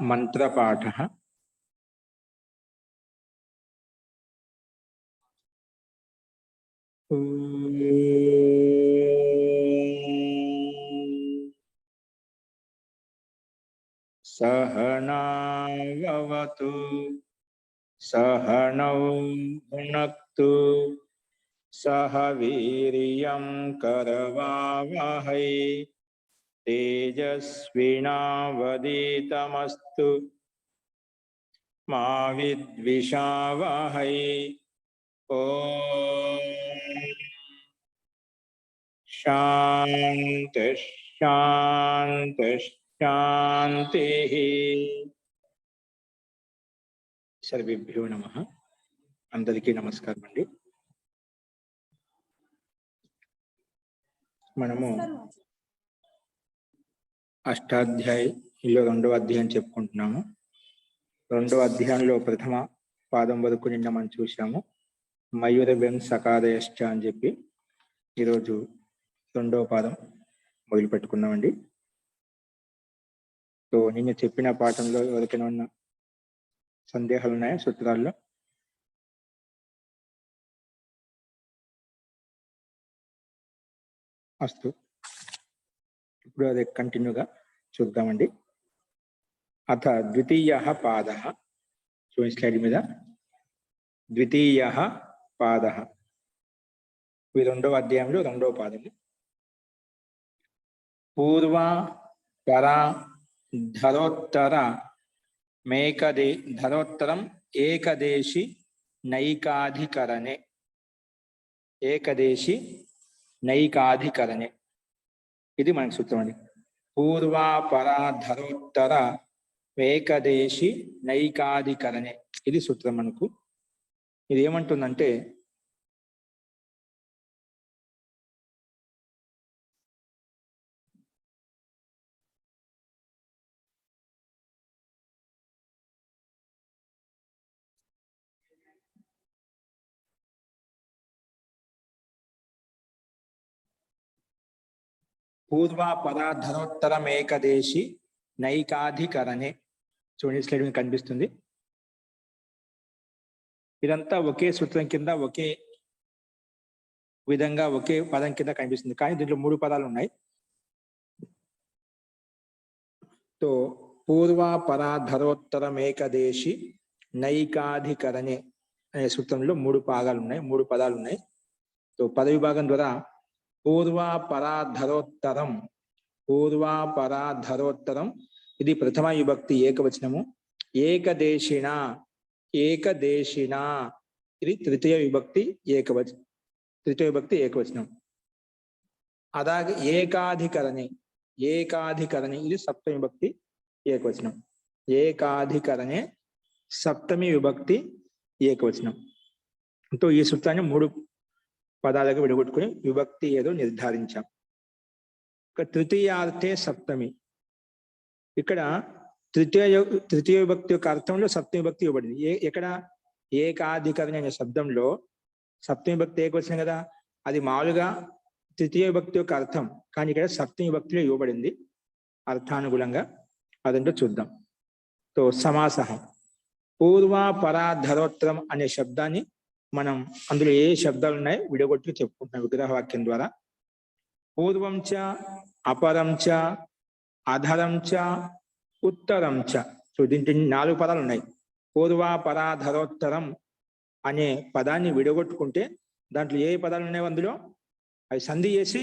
मंत्रपाठः। सहनावतु सहनौ भुनक्तु सह वीर्यं करवावहै तेजस्विनावधीतमस्तु मा विद्विषावहै। ओम शांति शांति शांति। सर्वेभ्यो नमः। अंदरिकी नमस्कारम अंडी। మనము అష్టాధ్యాయంలో రెండవ అధ్యాయం చెప్పుకుంటున్నాము. రెండవ అధ్యాయంలో ప్రథమ పాదం వరకు నిన్న మనం చూసాము. మయూరబెం సకాదయశ్చ అని చెప్పి ఈరోజు రెండవ పాదం మొదలు పెట్టుకున్నామండి. సో నిన్న చెప్పిన పాఠంలో ఎవరికైనా ఉన్న సందేహాలు ఉన్నాయా సూత్రాల్లో? అస్తు, ఇప్పుడు అదే కంటిన్యూగా చూద్దామండి. అథ ద్వితీయః పాదః. చూడండి స్లైడ్ మీద, ద్వితీయః పాదః. ఈ రెండవ అధ్యాయంలో రెండవ పాదము. పూర్వ పర ధరోత్తర ధరోత్తరం ఏకదేశి నైకాధికరణే. ఏకదేశి నైకాధికరణే ఇది మనకు సూత్రం అండి. పూర్వాపర ధరోత్తర ఏకదేశి నైకాధికరణే ఇది సూత్రం మనకు. ఇది ఏమంటుందంటే, పూర్వాపరాధరోత్తరం ఏకదేశి నైకాధికరణే. చూడండి స్లైడ్ మీద కనిపిస్తుంది. ఇదంతా ఒకే సూత్రం కింద ఒకే విధంగా ఒకే పదం కింద కనిపిస్తుంది, కానీ దీంట్లో మూడు పదాలు ఉన్నాయి. తో పూర్వాపరాధరోత్తరం ఏకదేశి నైకాధికరణే అనే సూత్రంలో మూడు భాగాలు ఉన్నాయి, మూడు పదాలు ఉన్నాయి. తో పద విభాగం ద్వారా పూర్వాపరాధరోత్తరం, పూర్వాపరాధరోత్తరం ఇది ప్రథమ విభక్తి ఏకవచనము. ఏకదేశిన, ఏకదేశిన ఇది తృతీయ విభక్తి ఏకవచనం. అలాగే ఏకాధికరణి, ఏకాధికరణి ఇది సప్తమి విభక్తి ఏకవచనం. ఏకాధికరణే సప్తమి విభక్తి ఏకవచనం. తో ఈ సూత్రాన్ని మూడు పదాలుగా విడగొట్టుకుని విభక్తి ఏదో నిర్ధారించాం. తృతీయార్థే సప్తమి. ఇక్కడ తృతీయ విభక్తి యొక్క అర్థంలో సప్తమి విభక్తి ఇవ్వబడింది. ఎక్కడ ఏకాధికరణి అనే శబ్దంలో సప్తమి విభక్తి ఏకవచనం కదా, అది మామూలుగా తృతీయ విభక్తి యొక్క అర్థం, కానీ ఇక్కడ సప్తమి విభక్తిలో ఇవ్వబడింది అర్థానుగుణంగా. అదంటూ చూద్దాం. తో సమాసః. పూర్వాపరాధరోత్తరం అనే శబ్దాన్ని మనం అందులో ఏ శబ్దాలు ఉన్నాయి విడగొట్టి చెప్పుకుంటున్నాం విగ్రహవాక్యం ద్వారా. పూర్వం చ, అపరం చ, అధరం చ, ఉత్తరం చ. సో దీంట్లో 4 పదాలు ఉన్నాయి. పూర్వాపరాధరోత్తరం అనే పదాన్ని విడగొట్టుకుంటే దాంట్లో ఏ పదాలు ఉన్నాయో అందులో అవి సంధి చేసి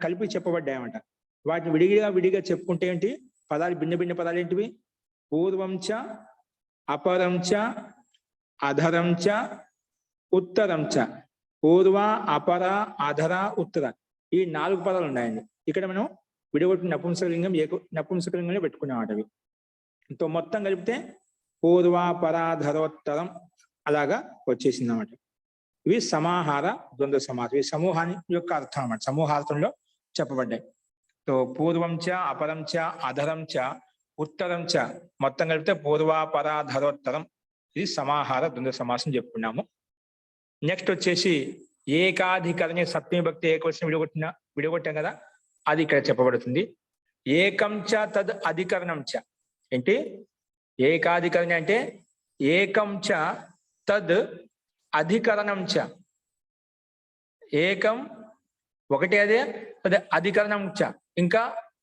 కలిపి చెప్పబడ్డాయన్నమాట. వాటిని విడిగా చెప్పుకుంటే ఏంటి పదాలు, భిన్న పదాలు ఏంటివి? పూర్వం చ, అపరం చ, అధరం చ, ఉత్తరం చ. పూర్వ, అపర, అధర, ఉత్తర ఈ 4 పదాలు ఉన్నాయండి. ఇక్కడ మనం విడగొట్టిన నపుంసకలింగంలో పెట్టుకున్నాం అటవి. తో మొత్తం కలిపితే పూర్వాపరాధరోత్తరం అలాగా వచ్చేసింది అన్నమాట. ఇవి సమాహార ద్వంద్వ సమాసం. ఇవి సమూహాన్ని యొక్క అర్థం అన్నమాట, సమూహార్థంలో చెప్పబడ్డాయి. తో పూర్వం చ, అపరం చ, అధరం చ, ఉత్తరం చ మొత్తం కలిపితే పూర్వాపరాధరోత్తరం. ఇది సమాహార ద్వంద్వ సమాసం చెప్పుకున్నాము. నెక్స్ట్ వచ్చేసి ఏకాధికరణి సప్తమి భక్తి ఏకవచనం విడగొట్టాం కదా, అది ఇక్కడ చెప్పబడుతుంది. ఏకం చ తద్ అధికరణం చ. ఏంటి ఏకాధికరణి అంటే ఏకం చ తద్ అధికరణం చ, ఏకం ఒకటి అదే తద్ అధికరణం చ, ఇంకా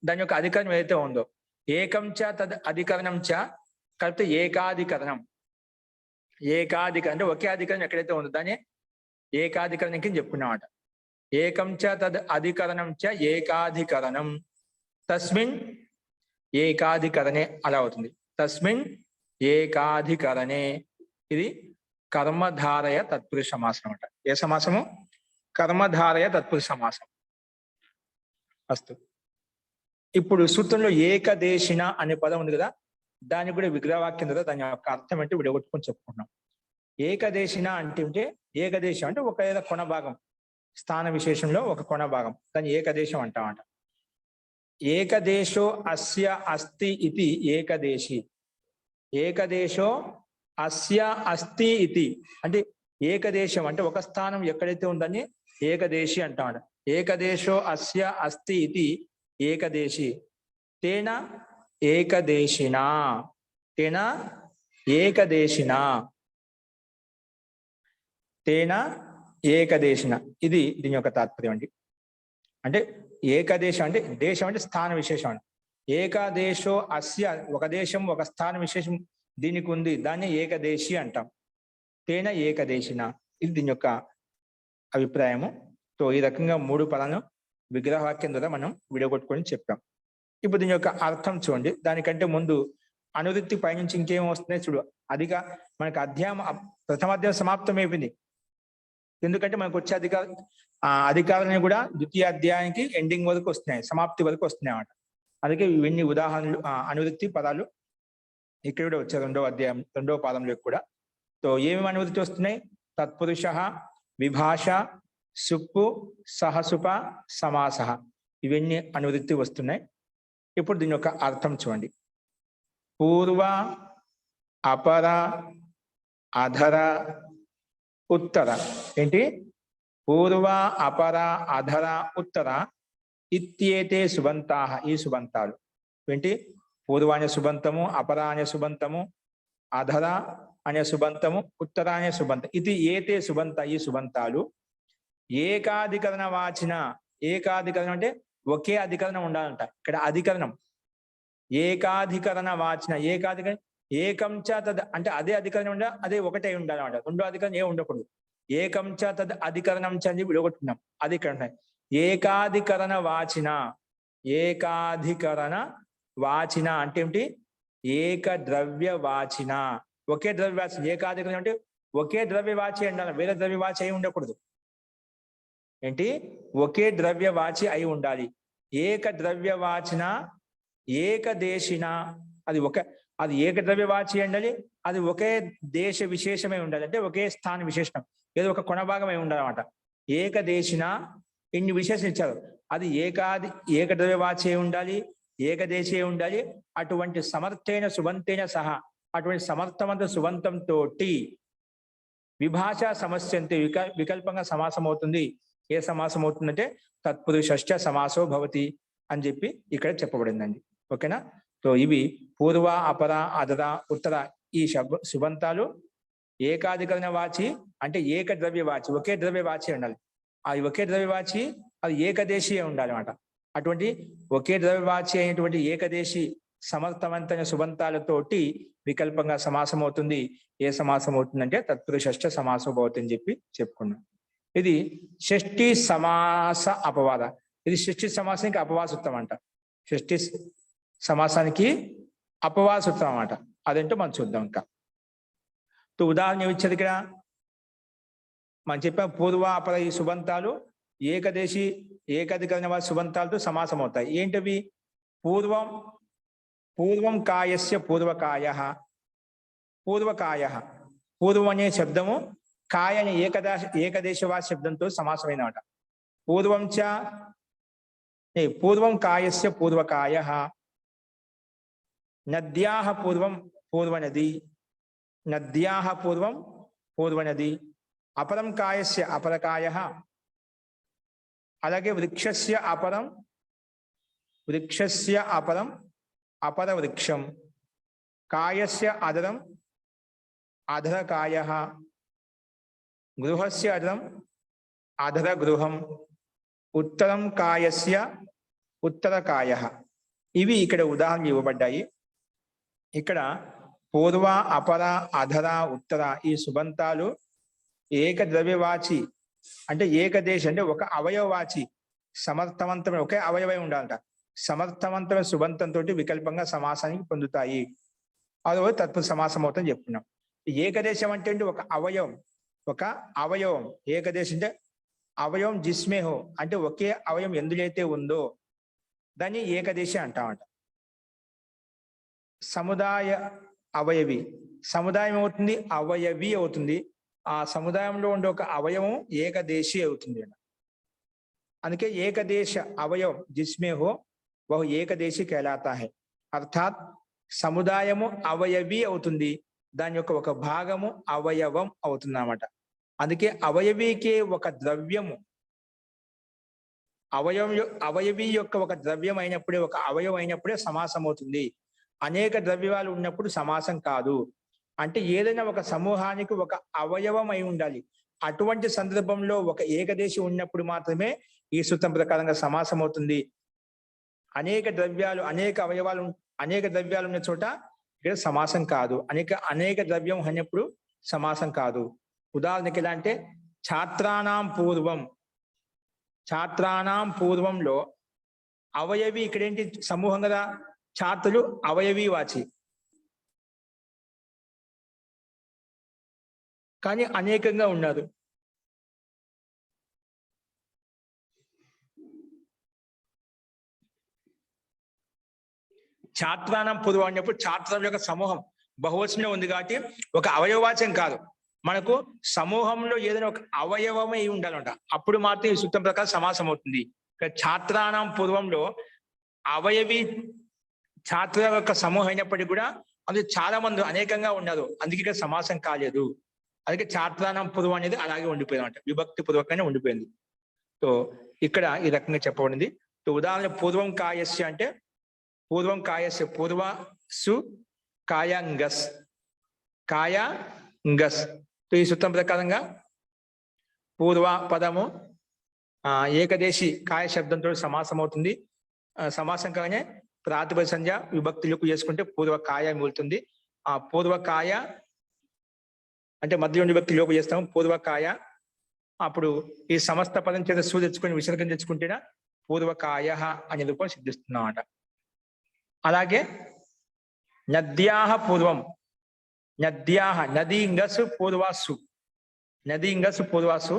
దాని యొక్క అధికరణం ఏదైతే ఉందో ఏకం చ తద్ అధికరణం చ కలిపితే ఏకాధికరణం. ఏకాధికరణం అంటే ఒకే అధికరణం ఎక్కడైతే ఉందో దాన్ని ఏకాధికరణం కింద చెప్పుకున్నామాట. ఏకం చ తద్ అధికరణం చ ఏకాధికరణం, తస్మిన్ ఏకాధికరణే అలా అవుతుంది. తస్మిన్ ఏకాధికరణే. ఇది కర్మధారయ తత్పురుష సమాసం అంట. ఏ సమాసము? కర్మధారయ తత్పురుష సమాసం. అస్తు. ఇప్పుడు సూత్రంలో ఏకదేశిన అనే పదం ఉంది కదా, దానికి కూడా విగ్రహవాక్యం కదా, దాని యొక్క అర్థం అంటే విడగొట్టుకొని చెప్పుకుంటున్నాం. ఏకదేశిన అంటే ఏకదేశం అంటే ఒక ఏదో కొన భాగం, స్థాన విశేషంలో ఒక కొన భాగం, దాన్ని ఏకదేశం అంటామంట. ఏకదేశో అస్య అస్తి ఇది ఏకదేశి. ఏకదేశో అస్య అస్తి ఇది అంటే ఏకదేశం అంటే ఒక స్థానం ఎక్కడైతే ఉందని ఏకదేశి అంటామంట. ఏకదేశో అస్య అస్తి ఇది ఏకదేశి. తేన ఏకదేశినా, తేన ఏకదేశినా, తేన ఏకదేశిన. ఇది దీని యొక్క తాత్పర్యం అండి. అంటే ఏకదేశం అంటే దేశం అంటే స్థాన విశేషం అండి. ఏకదేశో అస్య ఒక దేశం ఒక స్థాన విశేషం దీనికి ఉంది, దాన్ని ఏకదేశి అంటాం. తేన ఏకదేశిన, ఇది దీని యొక్క అభిప్రాయము. సో ఈ రకంగా 3 పదాలను విగ్రహవాక్యం ద్వారా మనం విడగొట్టుకొని చెప్పాం. ఇప్పుడు దీని యొక్క అర్థం చూడండి. దానికంటే ముందు అనువృత్తి పైనుంచి ఇంకేం వస్తున్నాయి చూడు. అదిగా మనకు అధ్యాయం ప్రథమాధ్యాయం సమాప్తం అయిపోయింది. ఎందుకంటే మనకు వచ్చే అధికారాన్ని కూడా ద్వితీయ అధ్యాయానికి ఎండింగ్ వరకు వస్తున్నాయి, సమాప్తి వరకు వస్తున్నాయి అన్నమాట. అందుకే ఇవన్నీ ఉదాహరణలు అనువృత్తి పదాలు ఇక్కడ కూడా వచ్చాయి. 2వ అధ్యాయం 2వ పాదంలో కూడా. సో ఏమేమి అనువృత్తి వస్తున్నాయి? తత్పురుష, విభాష, సుప్పు, సహసుప, సమాస, ఇవన్నీ అనువృత్తి వస్తున్నాయి. ఇప్పుడు దీని యొక్క అర్థం చూడండి. పూర్వ, అపర, అధర, ఉత్తర. ఏంటి? పూర్వ, అపర, అధర, ఉత్తర ఇత్యేతే సుబంతాః. ఈ సుబంతాలు ఏంటి? పూర్వ అనే సుబంతము, అపర అనే సుబంతము, అధర అనే సుబంతము, ఉత్తర అనే సుబంతం. ఇది ఏతే సుబంత. ఈ సుబంతాలు ఏకాధికరణ వాచిన. ఏకాధికరణం అంటే ఒకే అధికరణం ఉండాలంట. ఇక్కడ అధికరణం ఏకాధికరణ వాచిన. ఏకాధికరణం ఏకంచ తద్ అంటే అదే అధికరణం ఉండాలి, అదే ఒకటే ఉండాలన్నమాట. 2వ అధికరణం ఏ ఉండకూడదు. ఏకంచ తద్ అధికరణం చ అని విడగొట్టుకున్నాం. అది ఇక్కడ ఉన్నాయి. ఏకాధికరణ వాచిన. ఏకాధికరణ వాచిన అంటే ఏమిటి? ఏక ద్రవ్య వాచిన. ఒకే ద్రవ్య వాచిన. ఏకాధికరణం అంటే ఒకే ద్రవ్య వాచి ఉండాలి, వేరే ద్రవ్య వాచి అయి ఉండకూడదు. ఏంటి? ఒకే ద్రవ్య వాచి అయి ఉండాలి. ఏక ద్రవ్య వాచిన, ఏకదేశిన. అది ఏక ద్రవ్య వాచి ఉండాలి, అది ఒకే దేశ విశేషమై ఉండాలి, అంటే ఒకే స్థాన విశేషం, ఏదో ఒక కొనభాగమై ఉండాలన్నమాట. ఏకదేశిన ఇన్ని విశేషం ఇచ్చారు. అది ఏక ద్రవ్య వాచి అయి ఉండాలి, ఏకదేశీ ఉండాలి. అటువంటి సమర్థైన సుబంతైన సహా, అటువంటి సమర్థవంత సుబంతంతో విభాష సమస్యంతే వికల్పంగా సమాసం అవుతుంది. ఏ సమాసం అవుతుందంటే తత్పురుషశ్చ సమాసో భవతి అని చెప్పి ఇక్కడ చెప్పబడిందండి. ఓకేనా? సో ఇవి పూర్వ, అపర, అధర, ఉత్తర ఈ సుబంతాలు ఏకాధికరణ వాచి అంటే ఏక ద్రవ్య వాచి, ఒకే ద్రవ్య వాచి ఉండాలి. అది ఒకే ద్రవ్య వాచి, అది ఏకదేశీ ఉండాలి అన్నమాట. అటువంటి ఒకే ద్రవ్యవాచి అయినటువంటి ఏకదేశి సమర్థవంతమైన సుబంతాలతోటి వికల్పంగా సమాసం అవుతుంది. ఏ సమాసం అవుతుందంటే తత్పురుషశ్చ సమాసో భవతి అని చెప్పి చెప్పుకున్నాం. ఇది షష్ఠి సమాస అపవాద. ఇది షష్ఠి సమాసానికి అపవాసూత్రం అంట. షష్ఠి సమాసానికి అపవాసూత్రం అన్నమాట. అదేంటో మనం చూద్దాం. ఇంకా ఉదాహరణ ఇచ్చేది ఇక్కడ మనం చెప్పాం. పూర్వ, అపర ఈ సుబంతాలు ఏకదేశి ఏకాధికరణ వారి సుబంతాలతో సమాసం అవుతాయి. ఏంటవి? పూర్వం కాయస్య పూర్వకాయ. పూర్వకాయ, పూర్వం అనే శబ్దము కాయ అనే ఏకదేశవాది శబ్దంతో సమాసమైనమాట. పూర్వం కాయస్య పూర్వకాయ. నద్యాః పూర్వం పూర్వనది. నద్యాః పూర్వం పూర్వనది. అపరం కాయస్య అపరకాయ. అలాగే వృక్షస్య అపరం అపర వృక్షం. కాయస్య అధరం అధరకాయః, గృహస్య అధరం అధరగృహం, ఉత్తరం కాయస్య ఉత్తరకాయః. ఇవి ఇక్కడ ఉదాహరణలు ఇవ్వబడ్డాయి. ఇక్కడ పూర్వ, అపర, అధర, ఉత్తర ఈ సుబంతాలు ఏకద్రవ్యవాచి అంటే ఏకదేశ అంటే ఒక అవయవవాచి సమర్థవంతమైన ఒకే అవయవై ఉండాలంట. సమర్థవంతమైన సుబంతంతో వికల్పంగా సమాసానికి పొందుతాయి. అదో తత్పురుష సమాసం అవుతుందని చెప్పుకున్నాం. ఏకదేశం అంటే ఒక అవయవం, ఒక అవయవం. ఏకదేశం అంటే అవయవం జిస్మేహో అంటే ఒకే అవయవం ఎందులైతే ఉందో దాన్ని ఏకదేశి అంటామట. సముదాయ అవయవి, సముదాయం అవుతుంది అవయవి అవుతుంది. ఆ సముదాయంలో ఉండే ఒక అవయవం ఏకదేశి అవుతుంది. అందుకే ఏకదేశ అవయవం జిస్మే హో వహు ఏకదేశి कहलाता है. అర్థాత్ సముదాయము అవయవి అవుతుంది, దాని యొక్క ఒక భాగము అవయవం అవుతుంది అన్నమాట. అందుకే అవయవికే ఒక ద్రవ్యము, అవయవి యొక్క ఒక ద్రవ్యం అయినప్పుడే, ఒక అవయవం అయినప్పుడే సమాసం అవుతుంది. అనేక ద్రవ్యాలు ఉన్నప్పుడు సమాసం కాదు. అంటే ఏదైనా ఒక సమూహానికి ఒక అవయవం అయి ఉండాలి. అటువంటి సందర్భంలో ఒక ఏకదేశి ఉన్నప్పుడు మాత్రమే ఈ సూత్రం ప్రకారంగా సమాసం అవుతుంది. అనేక ద్రవ్యాలు, అనేక ద్రవ్యాలు ఉన్న చోట ఇక్కడ సమాసం కాదు. అనేక ద్రవ్యం అన్నప్పుడు సమాసం కాదు. ఉదాహరణకి ఎలా అంటే ఛాత్రానాం పూర్వం, ఛాత్రానాం పూర్వంలో అవయవి ఇక్కడేంటి సమూహం కదా, ఛాత్రులు అవయవి వాచి, కానీ అనేకంగా ఉన్నారు. ఛాత్రానం పూర్వం అన్నప్పుడు ఛాత్రం యొక్క సమూహం బహువచనంలో ఉంది కాబట్టి ఒక అవయవవాచం కాదు, మనకు సమూహంలో ఏదైనా ఒక అవయవమే ఉండాలంట. అప్పుడు మాత్రం ఈ సూత్రం ప్రకారం సమాసం అవుతుంది. ఛాత్రానం పూర్వంలో అవయవి ఛాత్ర యొక్క సమూహం అయినప్పటికీ కూడా అందులో చాలా మంది అనేకంగా ఉన్నారు, అందుకే ఇక్కడ సమాసం కాలేదు. అందుకే ఛాత్రానం పూర్వం అనేది అలాగే ఉండిపోయింది అంట, విభక్తి పూర్వకంగానే ఉండిపోయింది. సో ఇక్కడ ఈ రకంగా చెప్పబడింది. ఉదాహరణ పూర్వం కాయస్య అంటే పూర్వం కాయస్య, పూర్వ సు కాయాంగస్, కాయాంగస్. ఈ సూత్రం ప్రకారంగా పూర్వ పదము ఏకదేశి కాయ శబ్దంతో సమాసం అవుతుంది. సమాసం కాగానే ప్రాతిపదిక సంజ్ఞ విభక్తులకు చేసుకుంటే పూర్వ కాయ మిగులుతుంది. ఆ పూర్వకాయ అంటే మధ్య విభక్తి లోపు చేస్తాము పూర్వకాయ. అప్పుడు ఈ సమస్త పదం చేత సు తెచ్చుకొని విసర్గం తెచ్చుకుంటేనా పూర్వకాయ అనే రూపం సిద్ధిస్తున్నామట. అలాగే నద్యాహ పూర్వం, నద్యాహ నదీంగసు పూర్వాసు, నదీంగసు పూర్వాసు.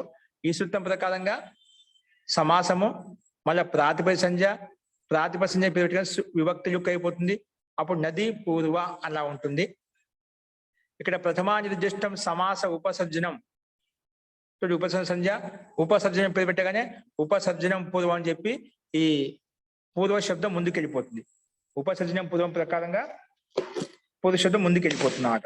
ఈ సూత్రం ప్రకారంగా సమాసము మళ్ళీ ప్రాతిపదిక సంజ్ఞ పేరు విభక్తి లుక్ అయిపోతుంది. అప్పుడు నది పూర్వ అలా ఉంటుంది. ఇక్కడ ప్రథమా నిర్దిష్టం సమాస ఉపసర్జనం, ఉపసర్జనం పేరు పెట్టగానే ఉపసర్జనం పూర్వం అని చెప్పి ఈ పూర్వ శబ్దం ముందుకెళ్ళిపోతుంది. ఉపసర్జనం పూర్వం ప్రకారంగా పూర్వ శబ్దం ముందుకెళ్ళిపోతున్నమాట.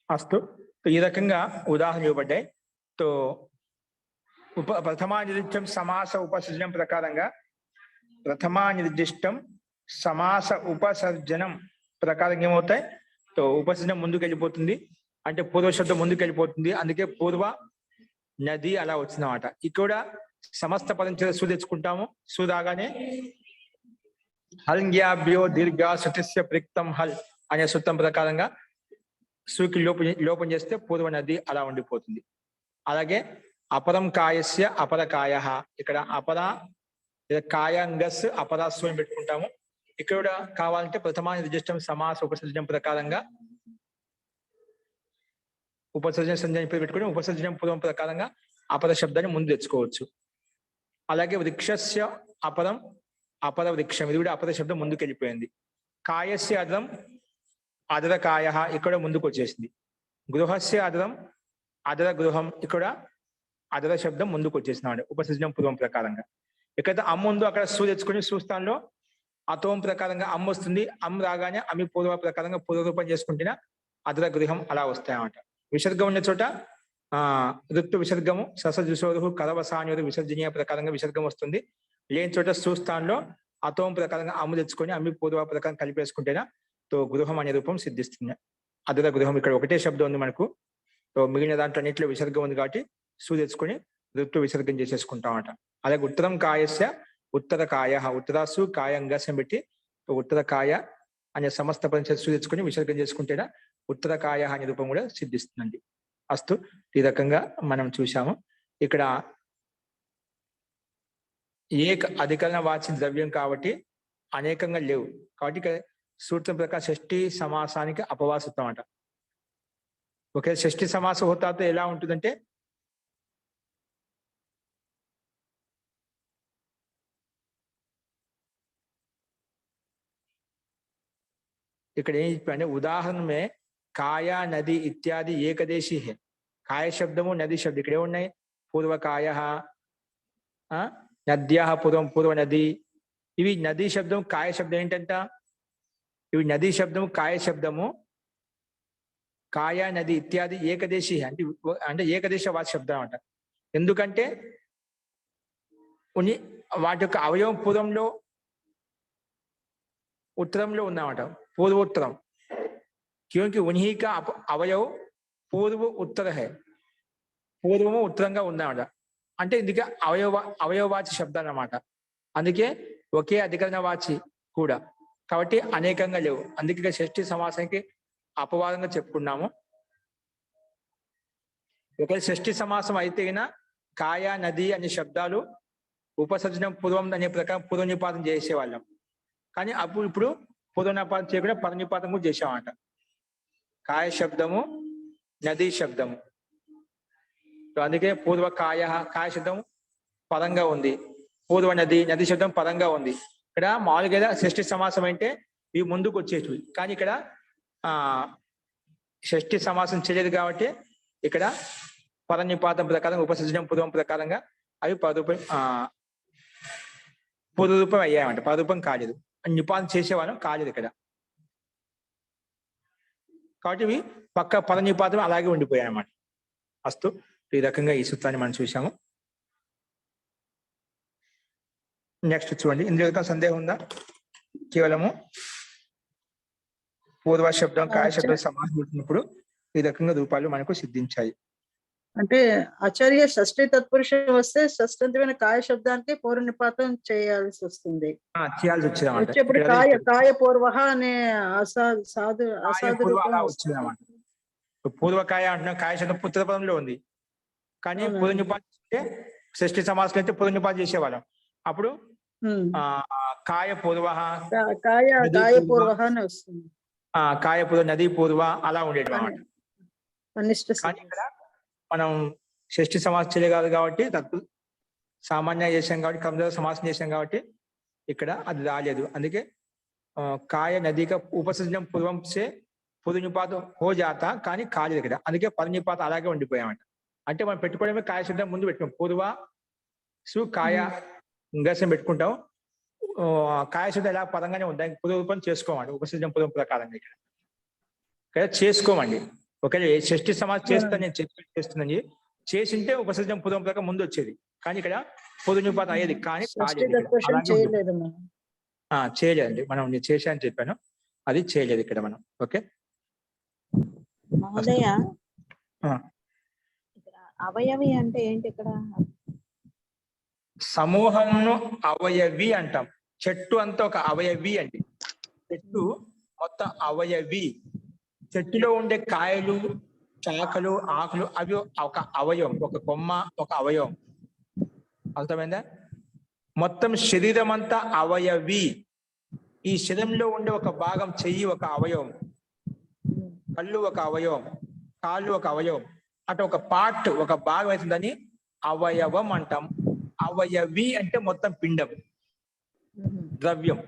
అస్తు. ఈ రకంగా ఉదాహరణ ఇవ్వబడ్డాయి. తో ప్రథమా నిర్దిష్టం సమాస ఉపసర్జనం ప్రకారంగా, ప్రథమా నిర్దిష్టం సమాస ఉపసర్జనం ప్రకారంగా ఏమవుతాయి, తో ఉపసర్జనం ముందుకు వెళ్ళిపోతుంది అంటే పూర్వ శబ్దం ముందుకు వెళ్ళిపోతుంది. అందుకే పూర్వ నది అలా వచ్చిందన్నమాట. ఇక్కడ సమస్త పదం చేత సు తెచ్చుకుంటాము. సు రాగానే హల్గ్యాభ్యో దీర్ఘ శృతిస్య ప్రిక్తం హల్ అనే సూత్రం ప్రకారంగా సుకి లోపం చేస్తే పూర్వ నది అలా ఉండిపోతుంది. అలాగే అపరం కాయస్య అపరకాయ, ఇక్కడ అపర కాయాంగస్ అపరాస్వం పెట్టుకుంటాము. ఇక్కడ కావాలంటే ప్రథమా నిర్దిష్టం సమాస ఉపసర్జనం ప్రకారంగా ఉపసర్జన సంజ్ఞ పెట్టుకుని ఉపసర్జనం పూర్వం ప్రకారంగా అపర శబ్దాన్ని ముందు తెచ్చుకోవచ్చు. అలాగే వృక్షస్య అపరం అపర వృక్షం, ఇది కూడా అపర శబ్దం ముందుకు వెళ్ళిపోయింది. కాయస్య అదం అదరకాయ ఇక్కడ ముందుకు వచ్చేసింది. గృహస్య అదరం, అదర గృహం, ఇక్కడ అదర శబ్దం ముందుకు వచ్చేసినాడు ఉపసర్జనం పూర్వం ప్రకారంగా. ఇక్కడ అమ్మ ముందు అక్కడ సు తెచ్చుకొని సుస్థానంలో అతోం ప్రకారంగా అమ్మ వస్తుంది. అమ్మ రాగానే అమ్మి పూర్వ ప్రకారంగా పూర్వరూపం చేసుకుంటున్న అదర గృహం అలా వస్తాయన్నమాట. విసర్గం ఉన్న చోట ఋతు విసర్గము ససజుసోరు కరవసాన్యుడు విసర్జనీయ ప్రకారంగా విసర్గం వస్తుంది. లేని చోట సుస్థానంలో అతోం ప్రకారంగా అమ్ము తెచ్చుకొని అమ్మి పూర్వ ప్రకారం కలిపేసుకుంటేనా తో గృహం అనే రూపం సిద్ధిస్తుంది. అదర గృహం ఇక్కడ ఒకటే శబ్దం ఉంది మనకు. తో మిగిలిన దాంట్లో అన్నింటిలో విసర్గం ఉంది కాబట్టి సు తెచ్చుకొని ఋతు విసర్గం చేసేసుకుంటామట. అలాగే ఉత్తరం కాయస్య ఉత్తర కాయ, ఉత్తరాసు కాయంగా పెట్టి ఉత్తర కాయ అనే సమస్త పదం సు తెచ్చుకొని విసర్గం చేసుకుంటేనా ఉత్తర కాయ అనే రూపం కూడా సిద్ధిస్తుందండి. అస్తు ఈ రకంగా మనం చూసాము. ఇక్కడ ఏక అధికరణ వాచి ద్రవ్యం కాబట్టి అనేకంగా లేవు కాబట్టి ఇక్కడ సూత్రం ప్రకారం షష్ఠి సమాసానికి అపవాసితం అంట. ఒకే షష్ఠి సమాసం హోతాతో ఎలా ఉంటుందంటే ఇక్కడ ఏం చెప్పంటే ఉదాహరణ మే కాయ నది ఇత్యాది ఏకదేశీ హే. కాయ శబ్దము నది శబ్దం ఇక్కడ ఏమున్నాయి? పూర్వకాయ, నద్యా పూర్వ నది. ఇవి నదీ శబ్దం కాయ శబ్దం ఏంటంట? ఇవి నదీ శబ్దము కాయ శబ్దము కాయ నది ఇత్యాది ఏకదేశీ అంటే ఏకదేశ వాచ శబ్దం అంట. ఎందుకంటే వాటి యొక్క అవయవం పూర్వంలో उत्तरम उन्नामट पूर्वोत्तरम, क्योंकि उन्हीं का अवयव पूर्व उत्तर है. పూర్వము ఉత్తరంగా ఉందన్నమాట. అంటే ఇందుకే అవయవవాచి శబ్దం అన్నమాట. అందుకే ఒకే అధికరణ వాచి కూడా కాబట్టి అనేకంగా లేవు. అందుకే షష్ఠి సమాసానికి అపవాదంగా చెప్పుకున్నాము. ఒకవేళ షష్ఠి సమాసం అయితే కాయ నది అనే శబ్దాలు ఉపసర్జనం పూర్వం అనే ప్రకారం పూర్వనిపాతం చేసేవాళ్ళం. కానీ ఇప్పుడు పూర్వనిపాతం చేయకుండా పరనిపాతం కూడా చేసామంట. కాయ శబ్దము నదీ శబ్దము, అందుకే పూర్వ కాయ కాయ శబ్దం పదంగా ఉంది, పూర్వ నది నది శబ్దం పదంగా ఉంది. ఇక్కడ మామూలుగా షష్ఠి సమాసం అంటే ఇవి ముందుకు వచ్చేటివి, కానీ ఇక్కడ షష్ఠి సమాసం చేయలేదు కాబట్టి ఇక్కడ పరనిపాతం ప్రకారం ఉపసర్జనం పూర్వం ప్రకారంగా అవి పూర్వరూపం అయ్యాయంట. పదరూపం కాలేదు, నిపాతం చేసేవాళ్ళం కాలేదు ఇక్కడ. కాబట్టి ఇవి పక్క పరనిపాతం అలాగే ఉండిపోయాయి అన్నమాట. అస్తు ఈ రకంగా ఈ సూత్రాన్ని మనం చూసాము. నెక్స్ట్ చూడండి, ఇందులో సందేహం ఉందా? కేవలము పూర్వ శబ్దం కాయ శబ్దం సమాసినప్పుడు ఈ రకంగా రూపాలు మనకు సిద్ధించాయి. అంటే ఆచార్య షష్ఠి తత్పురుషం వస్తే షష్ఠంతమైన కాయ శబ్దానికి పూర్వ నిపాతం చేయాల్సి వస్తుంది, చేయాల్సి వచ్చింది. ఇప్పుడు కాయ పూర్వ అనే అసాధు వచ్చిందన్నమాట. పూర్వకాయ అంటున్నా, కాయ శబ్దం పుత్ర పదంలో ఉంది, కానీ పూర్వ నిపాతం అంటే షష్ఠి సమాసం అయితే పూర్వ నిపాతం చేసేవాళ్ళం. అప్పుడు కాయ పూర్వ కాయ పూర్వ అని వస్తుంది, కాయ పూర్వ నదీ పూర్వ అలా ఉండేది అన్నమాట. కానీ ఇక్కడ మనం షష్ఠి సమాసం చేయగలదు కాబట్టి తత్తు సామాన్య చేసాం కాబట్టి కమజోర సమాసం చేసాం కాబట్టి ఇక్కడ అది రాలేదు. అందుకే కాయ నదీక ఉపసర్జనం పూర్వం సే పూర్వ నిపాతం హో జాతా, కానీ కాలేదు ఇక్కడ. అందుకే పరనిపాతం అలాగే ఉండిపోయామంట. అంటే మనం పెట్టుకోవడమే కాయ శబ్దం ముందు పెట్టుకోం, పూర్వ సు కాయ ఇంగసం పెట్టుకుంటాం. కాయ శబ్దం ఎలా పదంగానే ఉంది, దానికి పూర్వ రూపం చేసుకోమండి ఉపసర్జనం పూర్వం ప్రకారంగా ఇక్కడ చేసుకోమండి. ఒకవేళ షష్ఠి సమాసం చేస్తా నేను చేస్తుందని చేసింటే ఉపసర్జనం పూర్వం ప్రకారం ముందు వచ్చేది, కానీ ఇక్కడ పూర్వ నిపాతం అయ్యేది, కానీ చేయలేదండి. మనం నేను చేశాను చెప్పాను, అది చేయలేదు ఇక్కడ మనం. ఓకే అవయవి అంటే ఏంటి? ఇక్కడ సమూహంను అవయవి అంటాం. చెట్టు అంతా ఒక అవయవి అండి. చెట్టు మొత్తం అవయవి. చెట్టులో ఉండే కాయలు శాఖలు ఆకులు అవి ఒక అవయవం, ఒక కొమ్మ ఒక అవయవం. అర్థమైందా? మొత్తం శరీరం అంతా అవయవి. ఈ శరీరంలో ఉండే ఒక భాగం చెయ్యి ఒక అవయవం, కళ్ళు ఒక అవయవం, కాళ్ళు ఒక అవయవం, అటు ఒక పార్ట్ ఒక భాగం అవుతుందని అవయవం అంటాం. అవయవి అంటే మొత్తం పిండం ద్రవ్యం.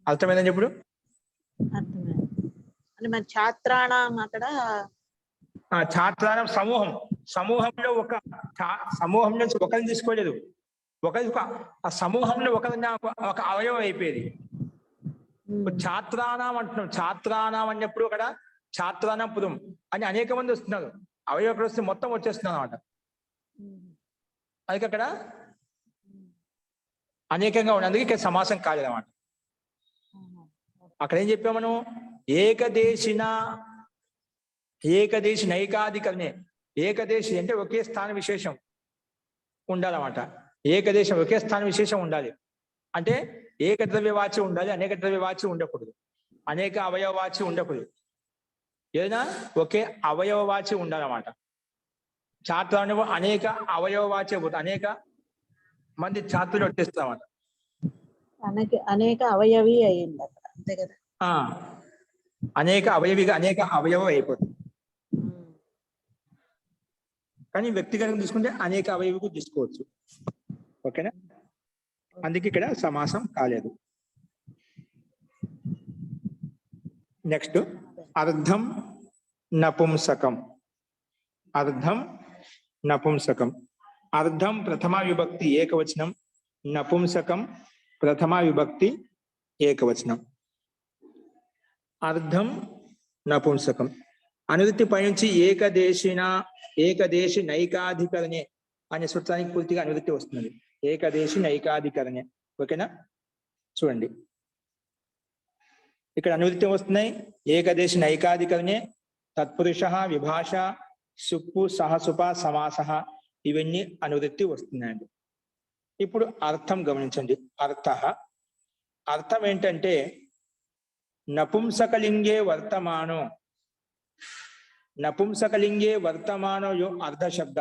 అర్థమైందని ఇప్పుడు అని మరి ఛాత్రాణం అక్కడ ఆ ఛాత్రానం సమూహం, సమూహంలో సమూహం నుంచి ఒకరిని తీసుకోలేదు, ఆ సమూహంలో ఒక అవయవం అయిపోయేది. ఛాత్రానాం అంటున్నాం, ఛాత్రానాం అన్నప్పుడు అక్కడ ఛాత్రానం పురం అని అనేక మంది వస్తున్నారు, అవయవ వస్తే మొత్తం వచ్చేస్తున్నారు అనమాట. అది అక్కడ అనేకంగా ఉన్నది, అందుకే ఇక్కడ సమాసం కాలేదన్నమాట. అక్కడ ఏం చెప్పాం మనం, ఏకదేశి నైకాధికరణే. ఏకదేశి అంటే ఒకే స్థాన విశేషం ఉండాలన్నమాట. ఏకదేశం ఒకే స్థాన విశేషం ఉండాలి అంటే ఏకద్రవ్యవాచి ఉండాలి, అనేక ద్రవ్యవాచి ఉండకూడదు, అనేక అవయవవాచి ఉండకూడదు, ఏదైనా ఒకే అవయవవాచి ఉండాలన్నమాట. ఛాత్రాన్ని అనేక అవయవవాచి అయిపోతుంది, అనేక మంది ఛాత్రులు వచ్చేస్తామన్నమాట. అనేక అవయవి అయ్యింది అక్కడ, అంతే కదా. అనేక అవయవిగా అనేక అవయవం అయిపోతుంది. కానీ వ్యక్తిగతంగా తీసుకుంటే అనేక అవయవిగా తీసుకోవచ్చు. ఓకేనా, అందుకే ఇక్కడ సమాసం కాలేదు. నెక్స్ట్ అర్ధం నపుంసకం. అర్ధం నపుంసకం. అర్ధం ప్రథమ విభక్తి ఏకవచనం, నపుంసకం ప్రథమ విభక్తి ఏకవచనం. అర్ధం నపుంసకం అనువృత్తి పైనుంచి ఏకదేశి నైకాధికరణే అనే సూత్రానికి పూర్తిగా అనువృత్తి వస్తుంది. ఏకదేశి నైకాధికరణే. ఓకేనా, చూడండి ఇక్కడ అనువృత్తి వస్తున్నాయి. ఏకదేశి నైకాధికరణే, తత్పురుష, విభాష, సుప్పు, సహసుప, సమాస, ఇవన్నీ అనువృత్తి వస్తున్నాయండి. ఇప్పుడు అర్థం గమనించండి. అర్థం ఏంటంటే నపుంసకలింగే వర్తమానో, నపుంసకలింగే వర్తమానో యో అర్ధశబ్ద.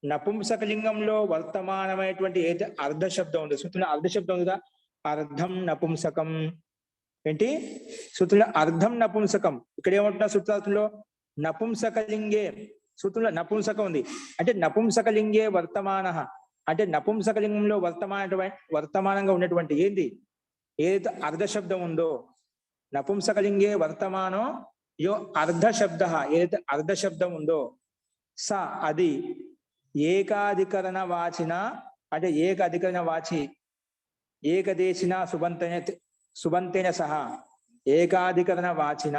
నపుంసకలింగంలో వర్తమానమైనటువంటి ఏదైతే అర్ధశబ్దం ఉందో, సూత్రంలో అర్ధశబ్దం ఉందా, అర్ధం నపుంసకం. ఏంటి సూత్రంలో అర్ధం నపుంసకం. ఇక్కడ ఏమంటున్నా సూత్రార్థంలో నపుంసకలింగే, సూత్రంలో నపుంసకం ఉంది అంటే నపుంసకలింగే వర్తమాన అంటే నపుంసకలింగంలో వర్తమానంగా ఉన్నటువంటి ఏంది ఏదైతే అర్ధశబ్దం ఉందో, నపుంసకలింగే వర్తమానో యో అర్ధశబ్ద, ఏదైతే అర్ధశబ్దం ఉందో స అది ఏకాధికరణ వాచిన అంటే ఏకాధికరణ వాచి, ఏకదేశిన సుబంతేన సహా, ఏకాధికరణ వాచిన